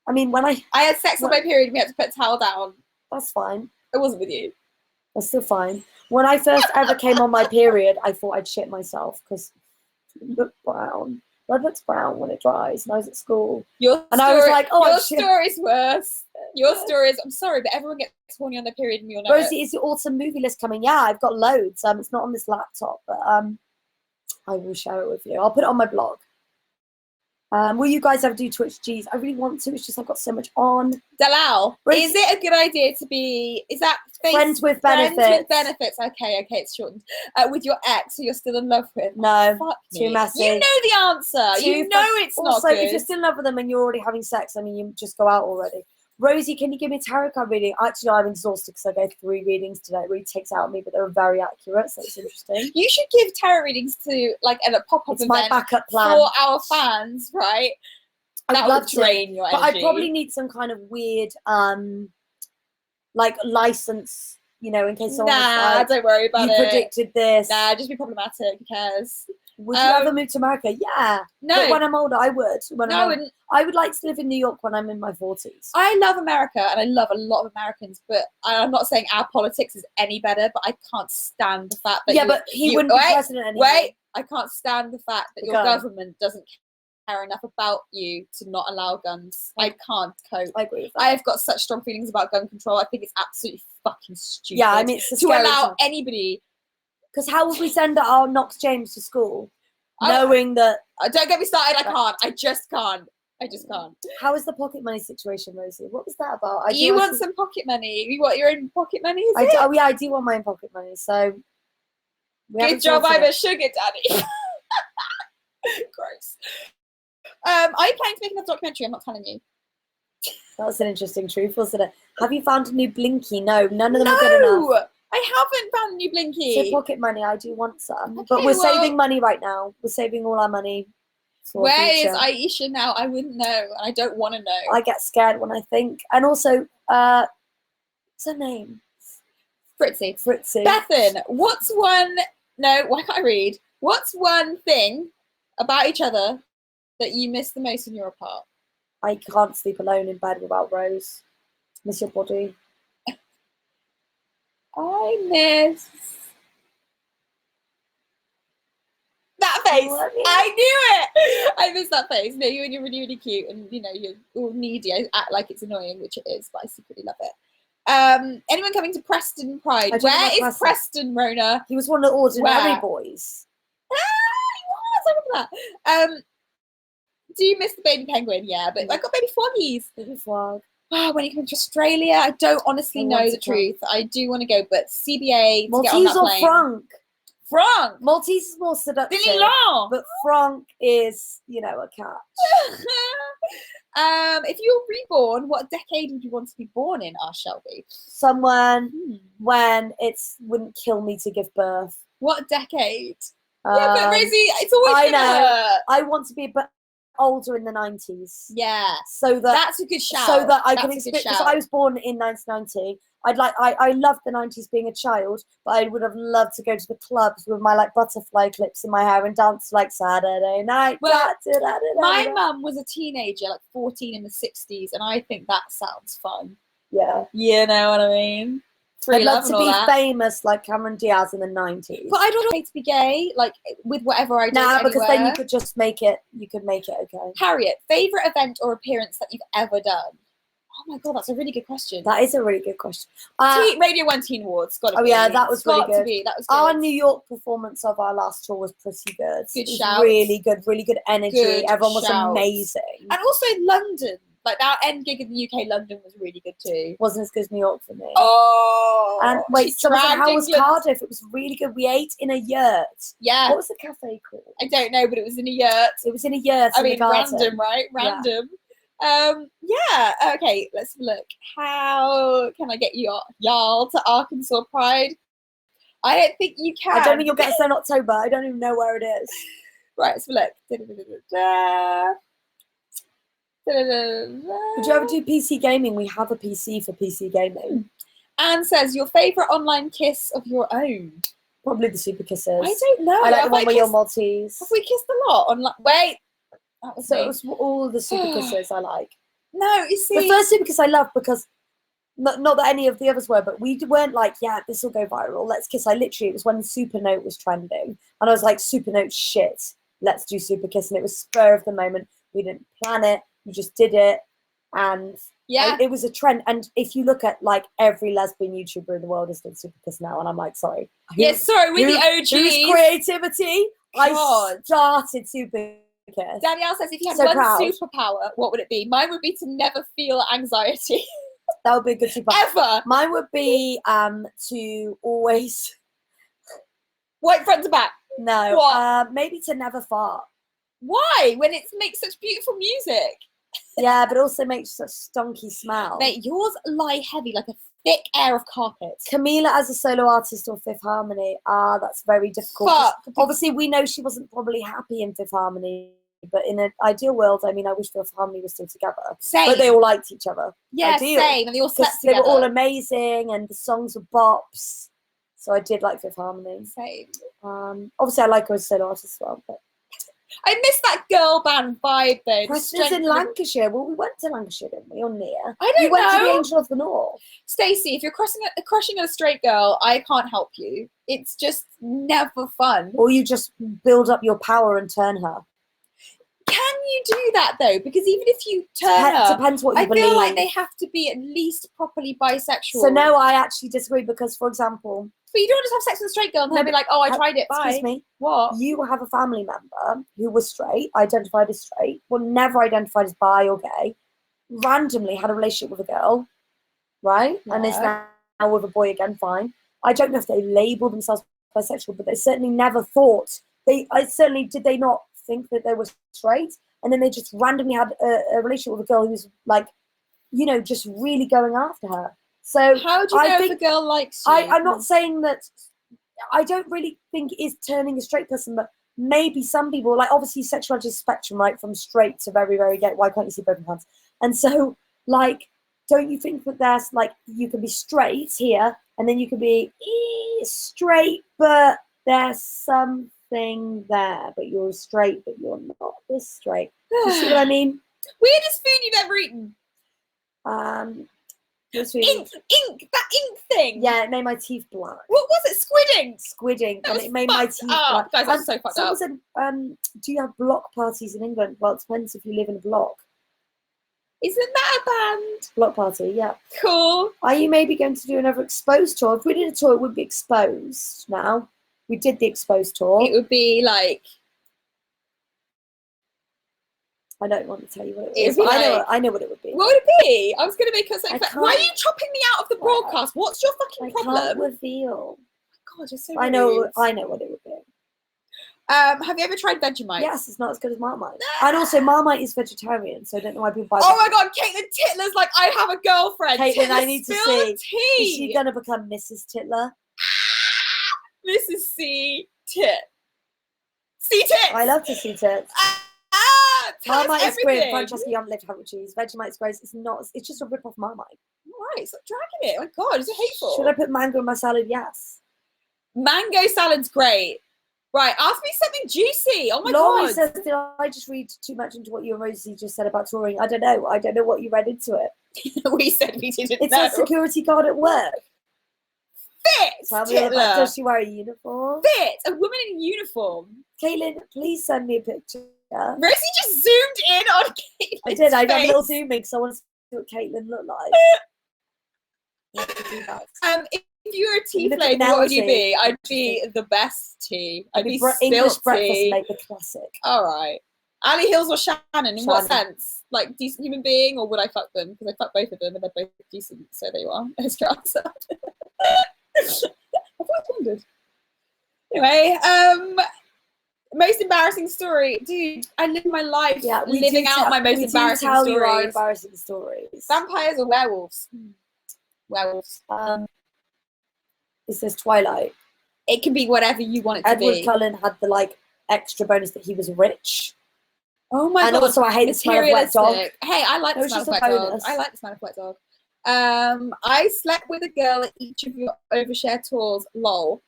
I mean, when I had sex on my period and we had to put a towel down. That's fine. It wasn't with you. That's still fine. When I first ever came on my period, I thought I'd shit myself because it looked brown. Blood looks brown when it dries, and I was at school. I was like, oh, your story's worse. Your story is, I'm sorry, but everyone gets horny on their period and you'll know Rosie, is your autumn movie list coming? Yeah, I've got loads. It's not on this laptop, but I will share it with you. I'll put it on my blog. Will you guys ever do Twitch? Jeez, I really want to. It's just I've got so much on. Dalal, is it a good idea to be? Is that friends with benefits? Friends with benefits. Okay, it's shortened. With your ex, who you're still in love with? No, fuck too me. messy. You know the answer. You know it's not also, good. if you're still in love with them and you're already having sex, I mean, you just go out already. Rosie, can you give me a tarot card reading? Actually, I'm exhausted because I gave 3 readings today. It really takes out of me, but they were very accurate, so it's interesting. You should give tarot readings to like at a pop-up event. It's my backup plan for our fans, right? That would drain your energy. But I probably need some kind of weird, like license, you know, in case someone don't worry about it. You predicted this. Nah, just be problematic. Who cares? Would you ever move to America? Yeah. No. But when I'm older, I would. I wouldn't. I would like to live in New York when I'm in my 40s. I love America and I love a lot of Americans, but I'm not saying our politics is any better, but I can't stand the fact that but he wouldn't be president anymore. Wait, I can't stand the fact that your government doesn't care enough about you to not allow guns. I can't cope. I agree with that. I've got such strong feelings about gun control. I think it's absolutely fucking stupid. Yeah, I mean, it's to allow anybody. Because how would we send our Knox James to school, knowing that? Don't get me started. I can't. I just can't. How is the pocket money situation, Rosie? What was that about? You want some pocket money? You want your own pocket money? Oh yeah, I do want my own pocket money. So good job, I'm a sugar daddy. Gross. Are you planning to make another documentary? I'm not telling you. That was an interesting truth, wasn't it? Have you found a new Blinky? No, none of them are good enough. I haven't found a new Blinky. So pocket money, I do want some. Okay, but we're saving money right now. We're saving all our money. Where is Aisha now? I wouldn't know, and I don't want to know. I get scared when I think. And also, what's her name? Fritzy. Bethan, what's one... No, why can't I read? What's one thing about each other that you miss the most when you're apart? I can't sleep alone in bed without Rose. Miss your body. I miss that face. I knew it. I miss that face. No, you and you're really, really cute, and you know you're all needy. I act like it's annoying, which it is, but I secretly love it. Anyone coming to Preston Pride? Where is Preston, Rona? He was one of the ordinary boys. He was. I remember that. Do you miss the baby penguin? Yeah, but I got baby froggies. Baby frog. Oh, when you come to Australia, I don't honestly know the truth. I do want to go, but CBA to get on that plane. Maltese or Frank? Frank. Maltese is more seductive. But Frank is, you know, a cat. If you were reborn, what decade would you want to be born in? Asked Shelby. Someone when it wouldn't kill me to give birth. What decade? Yeah, but Rosie, it's always I know. I want to be a bit older in the 90s. Yeah. So that's a good shout. So that I can experience. Because I was born in 1990. I loved the 90s being a child, but I would have loved to go to the clubs with my like butterfly clips in my hair and dance like Saturday night. Well, my mum was a teenager, like 14 in the 60s, and I think that sounds fun. Yeah. You know what I mean? I'd love to be famous like Cameron Diaz in the 90s. But I don't hate to be gay, like with whatever I do. Nah, because then you could just make it. You could make it okay. Harriet, favorite event or appearance that you've ever done? Oh my god, that's a really good question. That is a really good question. Radio 1 Teen Awards. Yeah, that was really good. That was good. Our New York performance of our last tour was pretty good. Good shout. Really good energy. Everyone was amazing. And also London. Like our end gig in the UK, London was really good too. Wasn't as good as New York for me. Oh. And wait, how was Cardiff? It was really good. We ate in a yurt. Yeah. What was the cafe called? I don't know, but it was in a yurt. It was in a yurt. I mean, random, right? Random. Yeah. Okay, let's look. How can I get y'all to Arkansas Pride? I don't think you can. I don't think you'll get us there in October. I don't even know where it is. Right, let's look. Would you ever do PC gaming? We have a PC for PC gaming. Anne says, your favourite online kiss of your own? Probably the super kisses. I don't know. I like the one where you're Maltese. Have we kissed a lot? Wait. That was it was all the super kisses I like. No, you see. The first super kiss I loved because, not that any of the others were, but we weren't like, yeah, this will go viral. Let's kiss. It was when Supernote was trending. And I was like, Supernote shit. Let's do super kiss. And it was spur of the moment. We didn't plan it. We just did it, and it was a trend. And if you look at like every lesbian YouTuber in the world is doing super kiss now, and I'm like, sorry. Yes, sorry, with the OGs. Whose creativity? I started super kiss. Danielle says, if you had one superpower, what would it be? Mine would be to never feel anxiety. That would be a good superpower. Ever. Mine would be to always white front to back. No, maybe to never fart. Why? When it makes such beautiful music. Yeah, but also makes such stonky smell. Mate, yours lie heavy like a thick air of carpet. Camila as a solo artist or Fifth Harmony. That's very difficult. Obviously, we know she wasn't probably happy in Fifth Harmony, but in an ideal world, I mean, I wish Fifth Harmony was still together. Same. But they all liked each other. Yeah, same. And they all slept together. They were all amazing, and the songs were bops. So I did like Fifth Harmony. Same. Obviously I like her as a solo artist as well. But I miss that girl band vibe though. Preston's in Lancashire. Well, we went to Lancashire, didn't we? Or near? I don't We went to the know. Angel of the North. Stacey, if you're crushing on a straight girl, I can't help you. It's just never fun. Or you just build up your power and turn her. Can you do that though? Because even if you turn her, depends what you I believe. feel like they have to be at least properly bisexual. So no, I actually disagree because, for example, but you don't just have sex with a straight girl and No, then be like, oh, I tried it. excuse Bye. me, What? you have a family member who was straight, identified as straight, well, never identified as bi or gay, randomly had a relationship with a girl, right? Yeah. And is now with a boy again, fine. I don't know if they label themselves bisexual, but they certainly never thought, did they not think that they were straight? And then they just randomly had a relationship with a girl who was like, you know, just really going after her. So how do you know if a girl likes you? I'm not saying that. I don't really think it is turning a straight person, but maybe some people, like obviously sexuality is a spectrum, right, from straight to very, very gay. Why can't you see both hands? And so, like, don't you think that there's like you can be straight here, and then you can be straight, but there's something there, but you're straight, but you're not this straight. Do you see what I mean? Weirdest food you've ever eaten? Ink, that ink thing. Yeah, it made my teeth black. What was it? Squidding. Squidding, That and it made my teeth black. Guys, that's so fucked up. Someone said, do you have block parties in England? Well, it depends if you live in a block. Isn't that a band? Block party, yeah. Cool. Are you maybe going to do another Exposed tour? If we did a tour, it would be Exposed now. We did the Exposed tour. It would be like... I don't want to tell you what it It'd is. be But like- I know what it would be. What would it be? I was going to make us like... I Why are can't- you chopping me out of the broadcast? What's your fucking I problem? can't reveal. God, you're so I know rude. what it would be. Have you ever tried Vegemite? Yes, it's not as good as Marmite. And also, Marmite is vegetarian, so I don't know why people buy Oh my God, Caitlin Titler's like, I have a girlfriend. Caitlin, Titler, I need to spill the see. Is tea. she going to become Mrs. Titler? Mrs. C. Tit. C. Tits. I love to see tits. Tell us Marmite is great. everything. Francesca, you haven't lived how cheese. Vegemite's great. It's not. It's just a rip off Marmite. Right, stop dragging it. Oh my God, is it hateful? Should I put mango in my salad? Yes. Mango salad's great. Right, ask me something juicy. Oh my Laurie God. says, did I just read too much into what you and Rosie just said about touring? I don't know. I don't know what you read into it. We said we didn't It's know. a security guard at work. Fit. Tell me all about, Titler. does she wear a uniform? Fit. A woman in uniform. Caitlin, please send me a picture. Rosie just zoomed in on Caitlin's I did. I got a face. little zooming because I want to see what Caitlin looked like. If you were a tea Look at flame, what would you Nelsie. be? I'd be the best tea. I'd be English spilt breakfast tea. make the classic. All right. Ali Hills or Shannon? In what Shannon. sense? Like decent human being, or would I fuck them? Because I fucked both of them, and they're both decent. So there you are. There's your answer. I've always wondered. Anyway, most embarrassing story, dude. I live my life living out my most embarrassing tell you our stories. embarrassing stories. Vampires or werewolves? Werewolves. It says Twilight. It can be whatever you want it to Edward be. Cullen had the extra bonus that he was rich. Oh my And God. also, I hate the smell of wet dog. Materialistic. Hey, I like No, the it's smell of just wet a dog. bonus. I like the smell of wet dog. I slept with a girl at each of your overshare tours. Lol.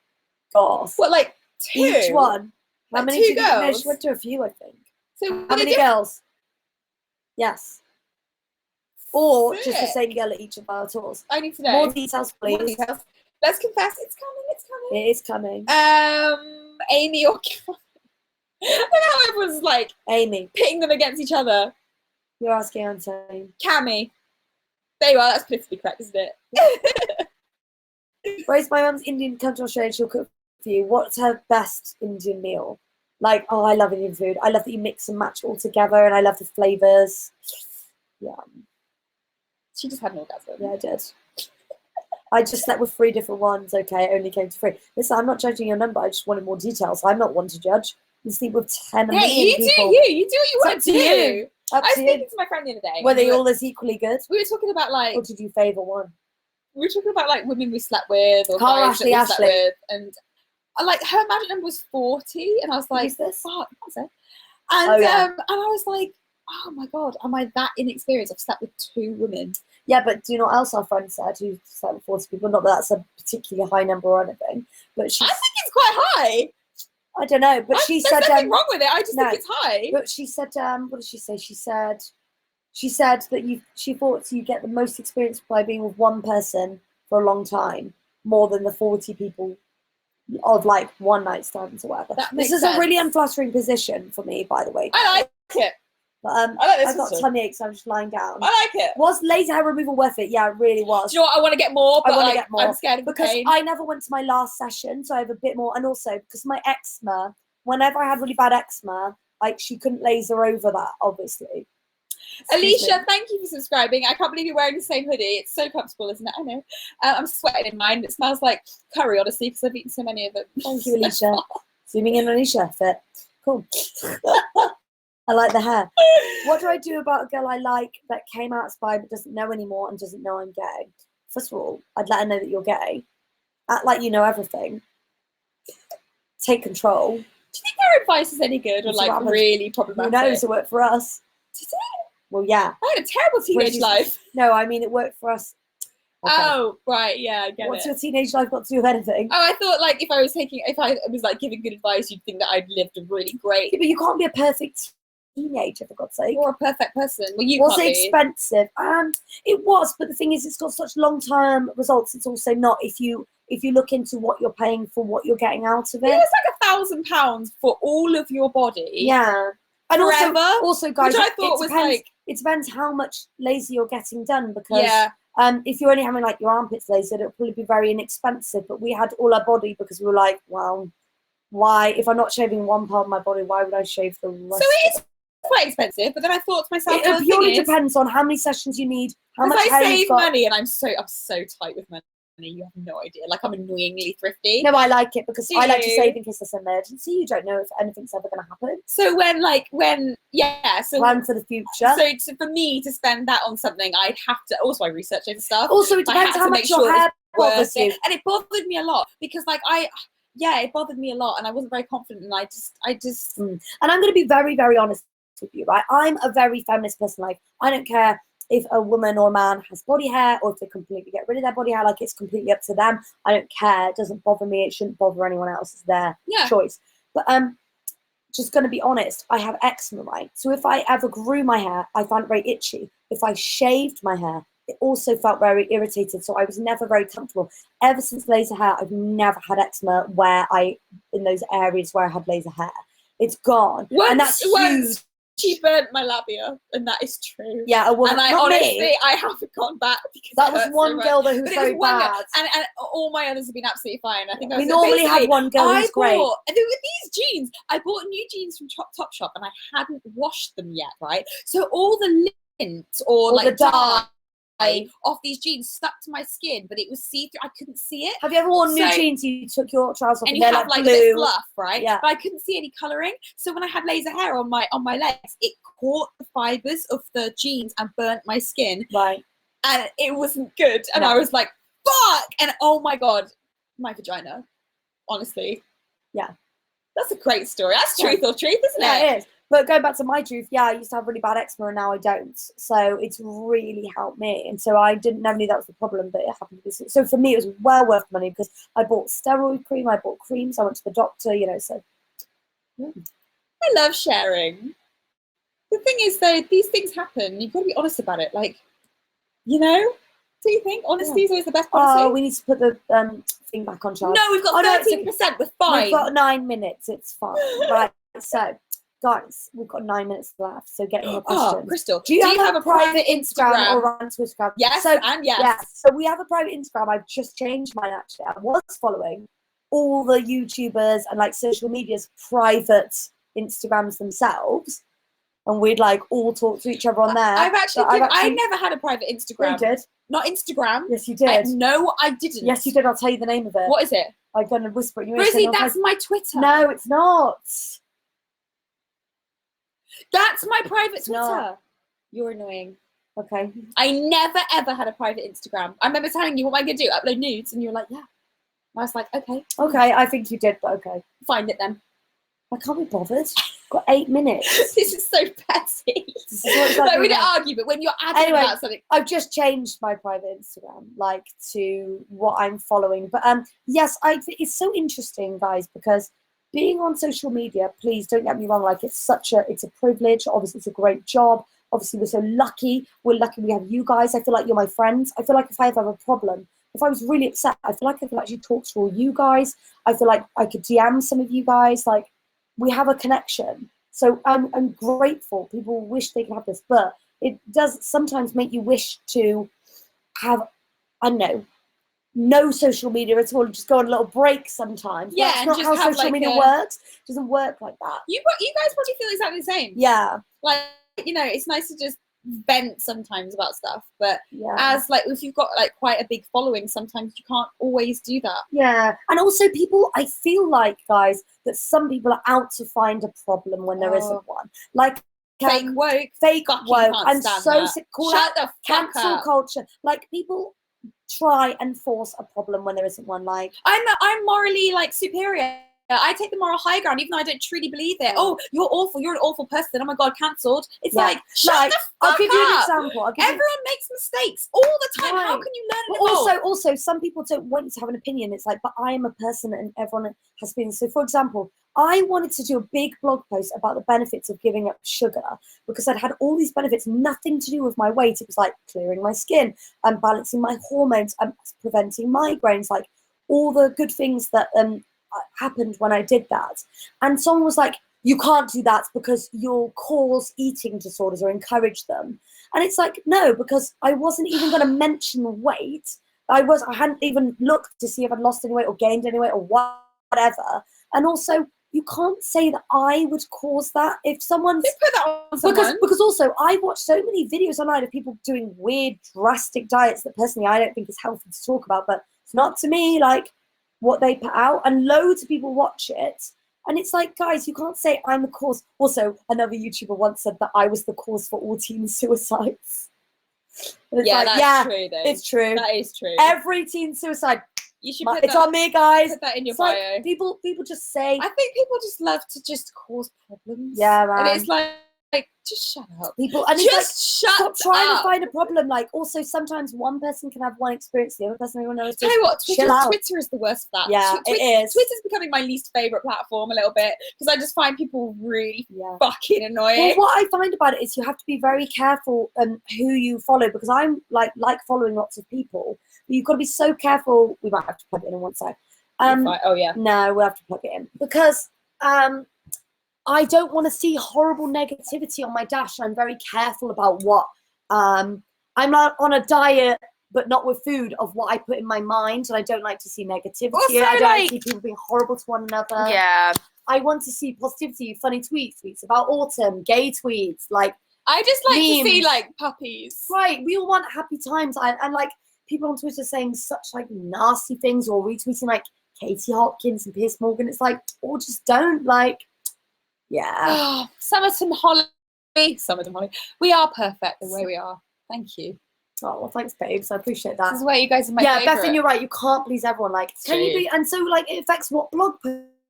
Gosh. What, like two? Each one. How Like many two did you know? girls? She went to a few, I think. So How many girls? Yes. Or just the Sick. same girl at each of our tours. I need to know. More details, More please. details. Let's confess. It's coming. It's coming. It is coming. Amy or Cam. I don't know how everyone's like Amy, pitting them against each other. you're asking Anthony. Cammy. There you are. That's politically correct, isn't it? Whereas my mum's Indian, come to Australia, she'll cook for you. What's her best Indian meal? Like, oh, I love Indian food. I love that you mix and match all together, and I love the flavors. Yeah, She just had an orgasm. yeah, I did. I just slept with 3 different ones. Okay, I only came to 3. Listen, I'm not judging your number. I just wanted more details. I'm not one to judge. You sleep with 10 million Hey, you people. do you. You do what you It's want up to to do. you. Up I was to speaking you. to my friend the other day. Were and they we were- all as equally good, We were talking about like or did you favour one? we were talking about like women we slept with or Carl guys that we Ashley. slept with, and like her magic number was 40, and I was like, Who's this? fuck, that's it. And Oh, yeah. and I was like, oh my God, am I that inexperienced? I've slept with 2 women. Yeah, but do you know what else our friend said? Who slept with 40 people? Not that that's a particularly high number or anything, but I think it's quite high. I don't know, but she said there's nothing wrong with it. I just think it's high. But she said, what did she say? She said that she thought you get the most experience by being with one person for a long time, more than the 40 people of like one night stands or whatever. This is a really unflattering position for me, by the way. I like it. But I've got tummy aches, so I'm just lying down. I like it. Was laser hair removal worth it? Yeah, it really was. Do you know what? I want to get more, but like, I'm scared of because pain. I never went to my last session, so I have a bit more. And also because my eczema, whenever I had really bad eczema, like she couldn't laser over that, obviously. Alicia, thank you for subscribing. I can't believe you're wearing the same hoodie. It's so comfortable, isn't it? I know. I'm sweating in mine. It smells like curry, honestly, because I've eaten so many of them. Thank you, Alicia. Zooming in on Alicia fit. Cool. I like the hair. What do I do about a girl I like that came out as bi but doesn't know anymore and doesn't know I'm gay? First of all, I'd let her know that you're gay. Act like you know everything. Take control. Do you think their advice is any good or like really problematic? Who knows? It worked for us. Did it? Well, yeah. I had a terrible teenage life. No, I mean it worked for us. Okay. Oh, right, yeah, I get What's your teenage life got to do with anything? Oh, I thought like if I was like giving good advice, you'd think that I'd lived a really great. Yeah, but you can't be a perfect teenager, for God's sake. Or a perfect person. Well, you was can't it expensive? It was, but the thing is, it's got such long-term results. It's also not if you look into what you're paying for, what you're getting out of it. Yeah, it's like £1,000 for all of your body. Yeah, and forever. Also, guys, which I thought was like it depends how much laser you're getting done because. If you're only having like your armpits lasered, it'll probably be very inexpensive. But we had all our body because we were like, well, why? If I'm not shaving one part of my body, why would I shave the rest? So it is quite expensive. But then I thought to myself, it purely depends on how many sessions you need, how much I save money, and I'm so tight with money. You have no idea. Like I'm annoyingly thrifty. No, I like it because I like to save in case there's an emergency. You don't know if anything's ever going to happen. So plan for the future. So for me to spend that on something, I'd have to. Also, I research over stuff. Also, it depends how much your hair bothers you. And it bothered me a lot because it bothered me a lot, and I wasn't very confident. And I just. And I'm going to be very, very honest with you, right? I'm a very feminist person. Like I don't care if a woman or a man has body hair or if they completely get rid of their body hair, like it's completely up to them. I don't care. It doesn't bother me. It shouldn't bother anyone else. It's their choice. But just going to be honest, I have eczema, right? So if I ever grew my hair, I found it very itchy. If I shaved my hair, it also felt very irritated. So I was never very comfortable. Ever since laser hair, I've never had eczema in those areas where I had laser hair. It's gone. And that's huge. She burnt my labia, and that is true. Yeah, a woman. And I haven't gone back because that was one girl that was very bad. And all my others have been absolutely fine. I think we normally had one girl who's great. And with these jeans, I bought new jeans from Topshop, and I hadn't washed them yet, right? So all the lint or like dye off these jeans stuck to my skin, but it was see-through. I couldn't see it. Have you ever worn new jeans? You took your trousers off and you have like blue. A bit fluff, right? Yeah. But I couldn't see any colouring. So when I had laser hair on my legs, it caught the fibres of the jeans and burnt my skin. Right. And it wasn't good. And I was like, fuck! And oh my God, my vagina. Honestly. Yeah. That's a great story. That's truth or truth, isn't it? Yeah, it is. But going back to my truth, yeah, I used to have really bad eczema and now I don't. So it's really helped me. And so I never knew that was the problem, but it happened to be. So for me, it was well worth money because I bought steroid cream, I bought creams, I went to the doctor, so. I love sharing. The thing is, though, these things happen. You've got to be honest about it. Like, do you think honesty is always the best policy? Oh, we need to put the thing back on charge. No, we've got 13%. We're fine. We've got 9 minutes. It's fine. Right, so. Guys, we've got 9 minutes left, so get in your questions. Oh, Crystal, do you have a private Instagram or on Twitter? Yes, and yes. Yeah, so we have a private Instagram. I've just changed mine, actually. I was following all the YouTubers and, like, social media's private Instagrams themselves, and we'd, like, all talk to each other on there. I never had a private Instagram. You did? Not Instagram. Yes, you did. No, I didn't. Yes, you did. I'll tell you the name of it. What is it? I'm going to whisper it. Rosie, that's my Twitter. No, it's not. That's my private Twitter. No. You're annoying. Okay. I never ever had a private Instagram. I remember telling you, what am I going to do? Upload nudes? And you were like, yeah. And I was like, okay. Okay, I think you did, but okay. Find it then. I can't be bothered. Got 8 minutes. This is so petty. This is what it's like Like, we right don't now. argue, but when you're adamant Anyway, about something. I've just changed my private Instagram, like, to what I'm following. But yes, it's so interesting, guys, because being on social media, please don't get me wrong, like, it's a privilege. Obviously, it's a great job. Obviously, we're so lucky. We're lucky we have you guys. I feel like you're my friends. I feel like if I ever have a problem, if I was really upset, I feel like I could actually talk to all you guys. I feel like I could DM some of you guys. Like, we have a connection. So I'm grateful. People wish they could have this, but it does sometimes make you wish to have, I don't know, no social media at all, just go on a little break sometimes. Yeah, That's and not just how have, social like, media works. It doesn't work like that. You guys probably feel exactly the same. Yeah. Like, you know, it's nice to just vent sometimes about stuff, but Yeah. as like if you've got like quite a big following, sometimes you can't always do that. Yeah. And also people, I feel like, guys, that some people are out to find a problem when there isn't one. Like, Fake woke. Fake Fucking woke. can't I'm stand so that. sick. Call Shut out the fuck cancel up. culture. Like, people try and force a problem when there isn't one. Like, I'm morally like superior. I take the moral high ground, even though I don't truly believe it. Oh, you're awful. You're an awful person. Oh my god, cancelled. It's like, shut the fuck I'll give you an up. example. Everyone makes mistakes all the time. Right. How can you learn and But evolve? also, some people don't want you to have an opinion. It's like, but I am a person, and everyone has opinions. So, for example, I wanted to do a big blog post about the benefits of giving up sugar because I'd had all these benefits, nothing to do with my weight. It was like clearing my skin and balancing my hormones and preventing migraines, like all the good things that happened when I did that. And someone was like, you can't do that because you'll cause eating disorders or encourage them. And it's like, no, because I wasn't even going to mention weight. I hadn't even looked to see if I'd lost any weight or gained any weight or whatever. And also, you can't say that I would cause that if someone's... You put that on someone. Because also, I watch so many videos online of people doing weird, drastic diets that personally I don't think is healthy to talk about, but it's not to me, like, what they put out, and loads of people watch it. And it's like, guys, you can't say I'm the cause. Also, another YouTuber once said that I was the cause for all teen suicides. Yeah, like, that's true, though. It's true. That is true. Every teen suicide. You should It's on me, guys. Put that in your It's bio. like, people just say. I think people just love to just cause problems. Yeah, man. And it's like just shut up. People, and just it's like, shut stop trying up. to find a problem. Like, also, sometimes one person can have one experience, the other person everyone knows. Tell you what, chill out. Twitter is the worst for that. Yeah, it is. Twitter's becoming my least favourite platform a little bit because I just find people really fucking annoying. Well, what I find about it is you have to be very careful who you follow, because I'm like following lots of people. But you've got to be so careful. We might have to plug it in on one side. Oh yeah. No, we'll have to plug it in because I don't want to see horrible negativity on my dash. I'm very careful about what I'm not on a diet, but not with food, of what I put in my mind, and I don't like to see negativity. Also, I don't like to see people being horrible to one another. Yeah. I want to see positivity, funny tweets about autumn, gay tweets, like I just like memes. to see like puppies. Right, we all want happy times, and like people on Twitter saying such like nasty things or retweeting like Katie Hopkins and Piers Morgan. It's like, or just don't, like, yeah. Summerton Holly. We are perfect the way we are. Thank you. Oh, well, thanks, babes. I appreciate that. This is where you guys are my yeah, favourite. Bethan, you're right. You can't please everyone. Like, can you be? And so, like, it affects what blog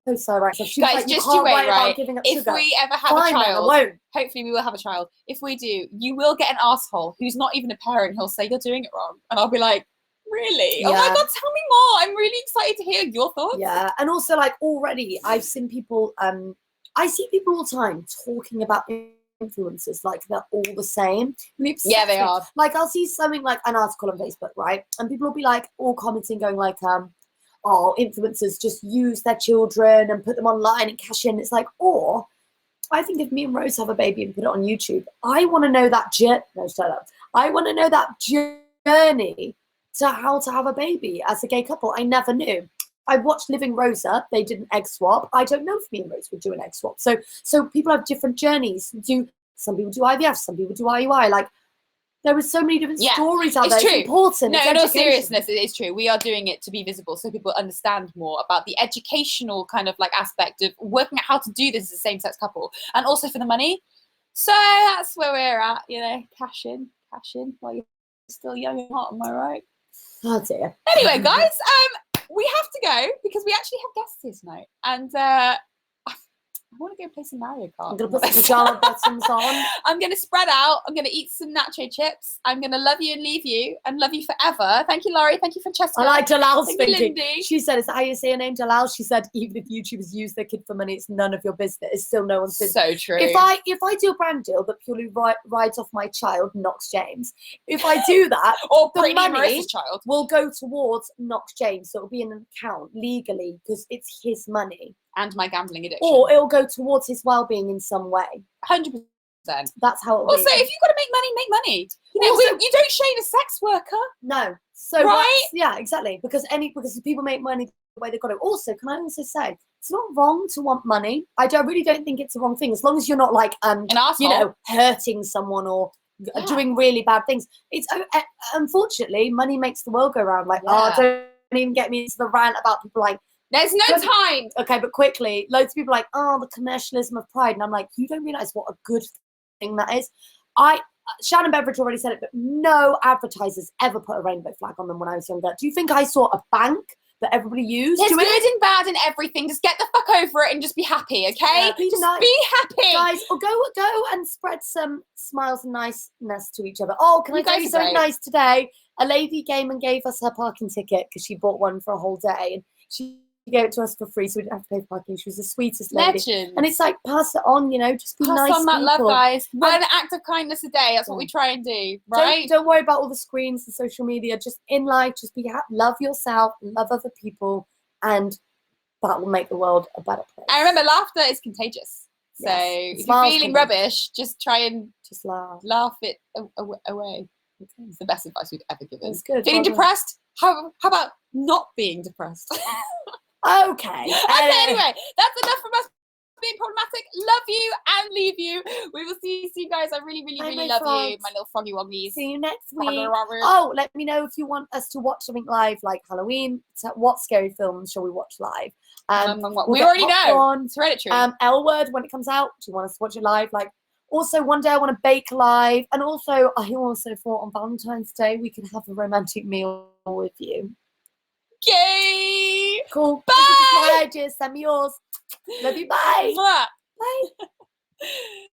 posts I write. So she was guys, like, you just can't you wait, write about right? giving up If sugar. we ever have Fine, a then, I child, won't. hopefully we will have a child. If we do, you will get an asshole who's not even a parent. He'll say you're doing it wrong, and I'll be like, really? Oh my god, tell me more. I'm really excited to hear your thoughts. Yeah, and also, like, already I've seen people. I see people all the time talking about influencers like they're all the same. Yeah, they are. Like, I'll see something like an article on Facebook, right, and people will be like all commenting, going like, oh, influencers just use their children and put them online and cash in. It's like, or I think if me and Rose have a baby and put it on YouTube, I want to know that I want to know that journey to how to have a baby as a gay couple. I never knew. I watched Living Rosa. They did an egg swap. I don't know if me and Rose would do an egg swap. So people have different journeys. Some people do IVF. Some people do IUI. Like, there are so many different stories out there. True. It's important. No, it's in all education. seriousness, it is true. We are doing it to be visible so people understand more about the educational kind of like aspect of working out how to do this as a same-sex couple, and also for the money. So that's where we're at, you know, cash in while you're still young and hot, am I right? Oh dear. Anyway, guys, we have to go because we actually have guests here tonight, and I want to go play some Mario Kart. I'm gonna put some pajama bottoms on. I'm gonna spread out. I'm gonna eat some nacho chips. I'm gonna love you and leave you and love you forever. Thank you, Laurie. Thank you, Francesca. I like Dalal's Thank you, thinking. Lindy. She said, "Is that how you say your name, Dalal?" She said, "Even if YouTubers use their kid for money, it's none of your business. It's still no one's business." So true. If I do a brand deal that purely rides off my child, Knox James, if I do that, or the Brittany money Marissa's child will go towards Knox James, so it'll be in an account legally because it's his money, and my gambling addiction. or it'll go towards his well-being in some way. 100%. That's how it. Also, if you've got to make money, make money. You know, Also, you don't shame a sex worker. No. So Right? yeah, exactly. Because people make money the way they've got to. Also, can I also say it's not wrong to want money. really don't think it's a wrong thing as long as you're not like An asshole. hurting someone or doing really bad things. It's unfortunately money makes the world go round. Like don't even get me into the rant about people like. There's no time. Okay, but quickly, loads of people are like, oh, the commercialism of pride, and I'm like, you don't realize what a good thing that is. Shannon Beveridge already said it, but no advertisers ever put a rainbow flag on them when I was younger. Do you think I saw a bank that everybody used? There's good and bad in everything. Just get the fuck over it and just be happy, okay? Yeah, just nice. be happy. Guys, or go and spread some smiles and niceness to each other. Oh, can I tell you something nice today? A lady came and gave us her parking ticket because she bought one for a whole day, and she gave it to us for free, so we didn't have to pay for parking. She was the sweetest lady. Legend. And it's like, pass it on, just be pass nice on that people. love, guys. One act of kindness a day. That's what we try and do, right? Don't worry about all the screens and social media. Just in life, just be happy, love yourself, love other people, and that will make the world a better place. And remember, laughter is contagious. So Yes. if you're feeling rubbish, just try and just laugh it away. It's the best advice we've ever given. It's good. Feeling depressed? How about not being depressed? Okay. Anyway, that's enough from us being problematic. Love you and leave you. We will see you soon, guys. I really, really, really love you, my little froggy woggies. See you next week. Oh, let me know if you want us to watch something live, like Halloween. What scary films shall we watch live? We already know. It's Hereditary. L Word, when it comes out. Do you want us to watch it live? Also, one day I want to bake live. And also, I also thought on Valentine's Day we could have a romantic meal with you. Yay! Cool. Bye! Just send me yours. Love you. Bye. Bye. Bye.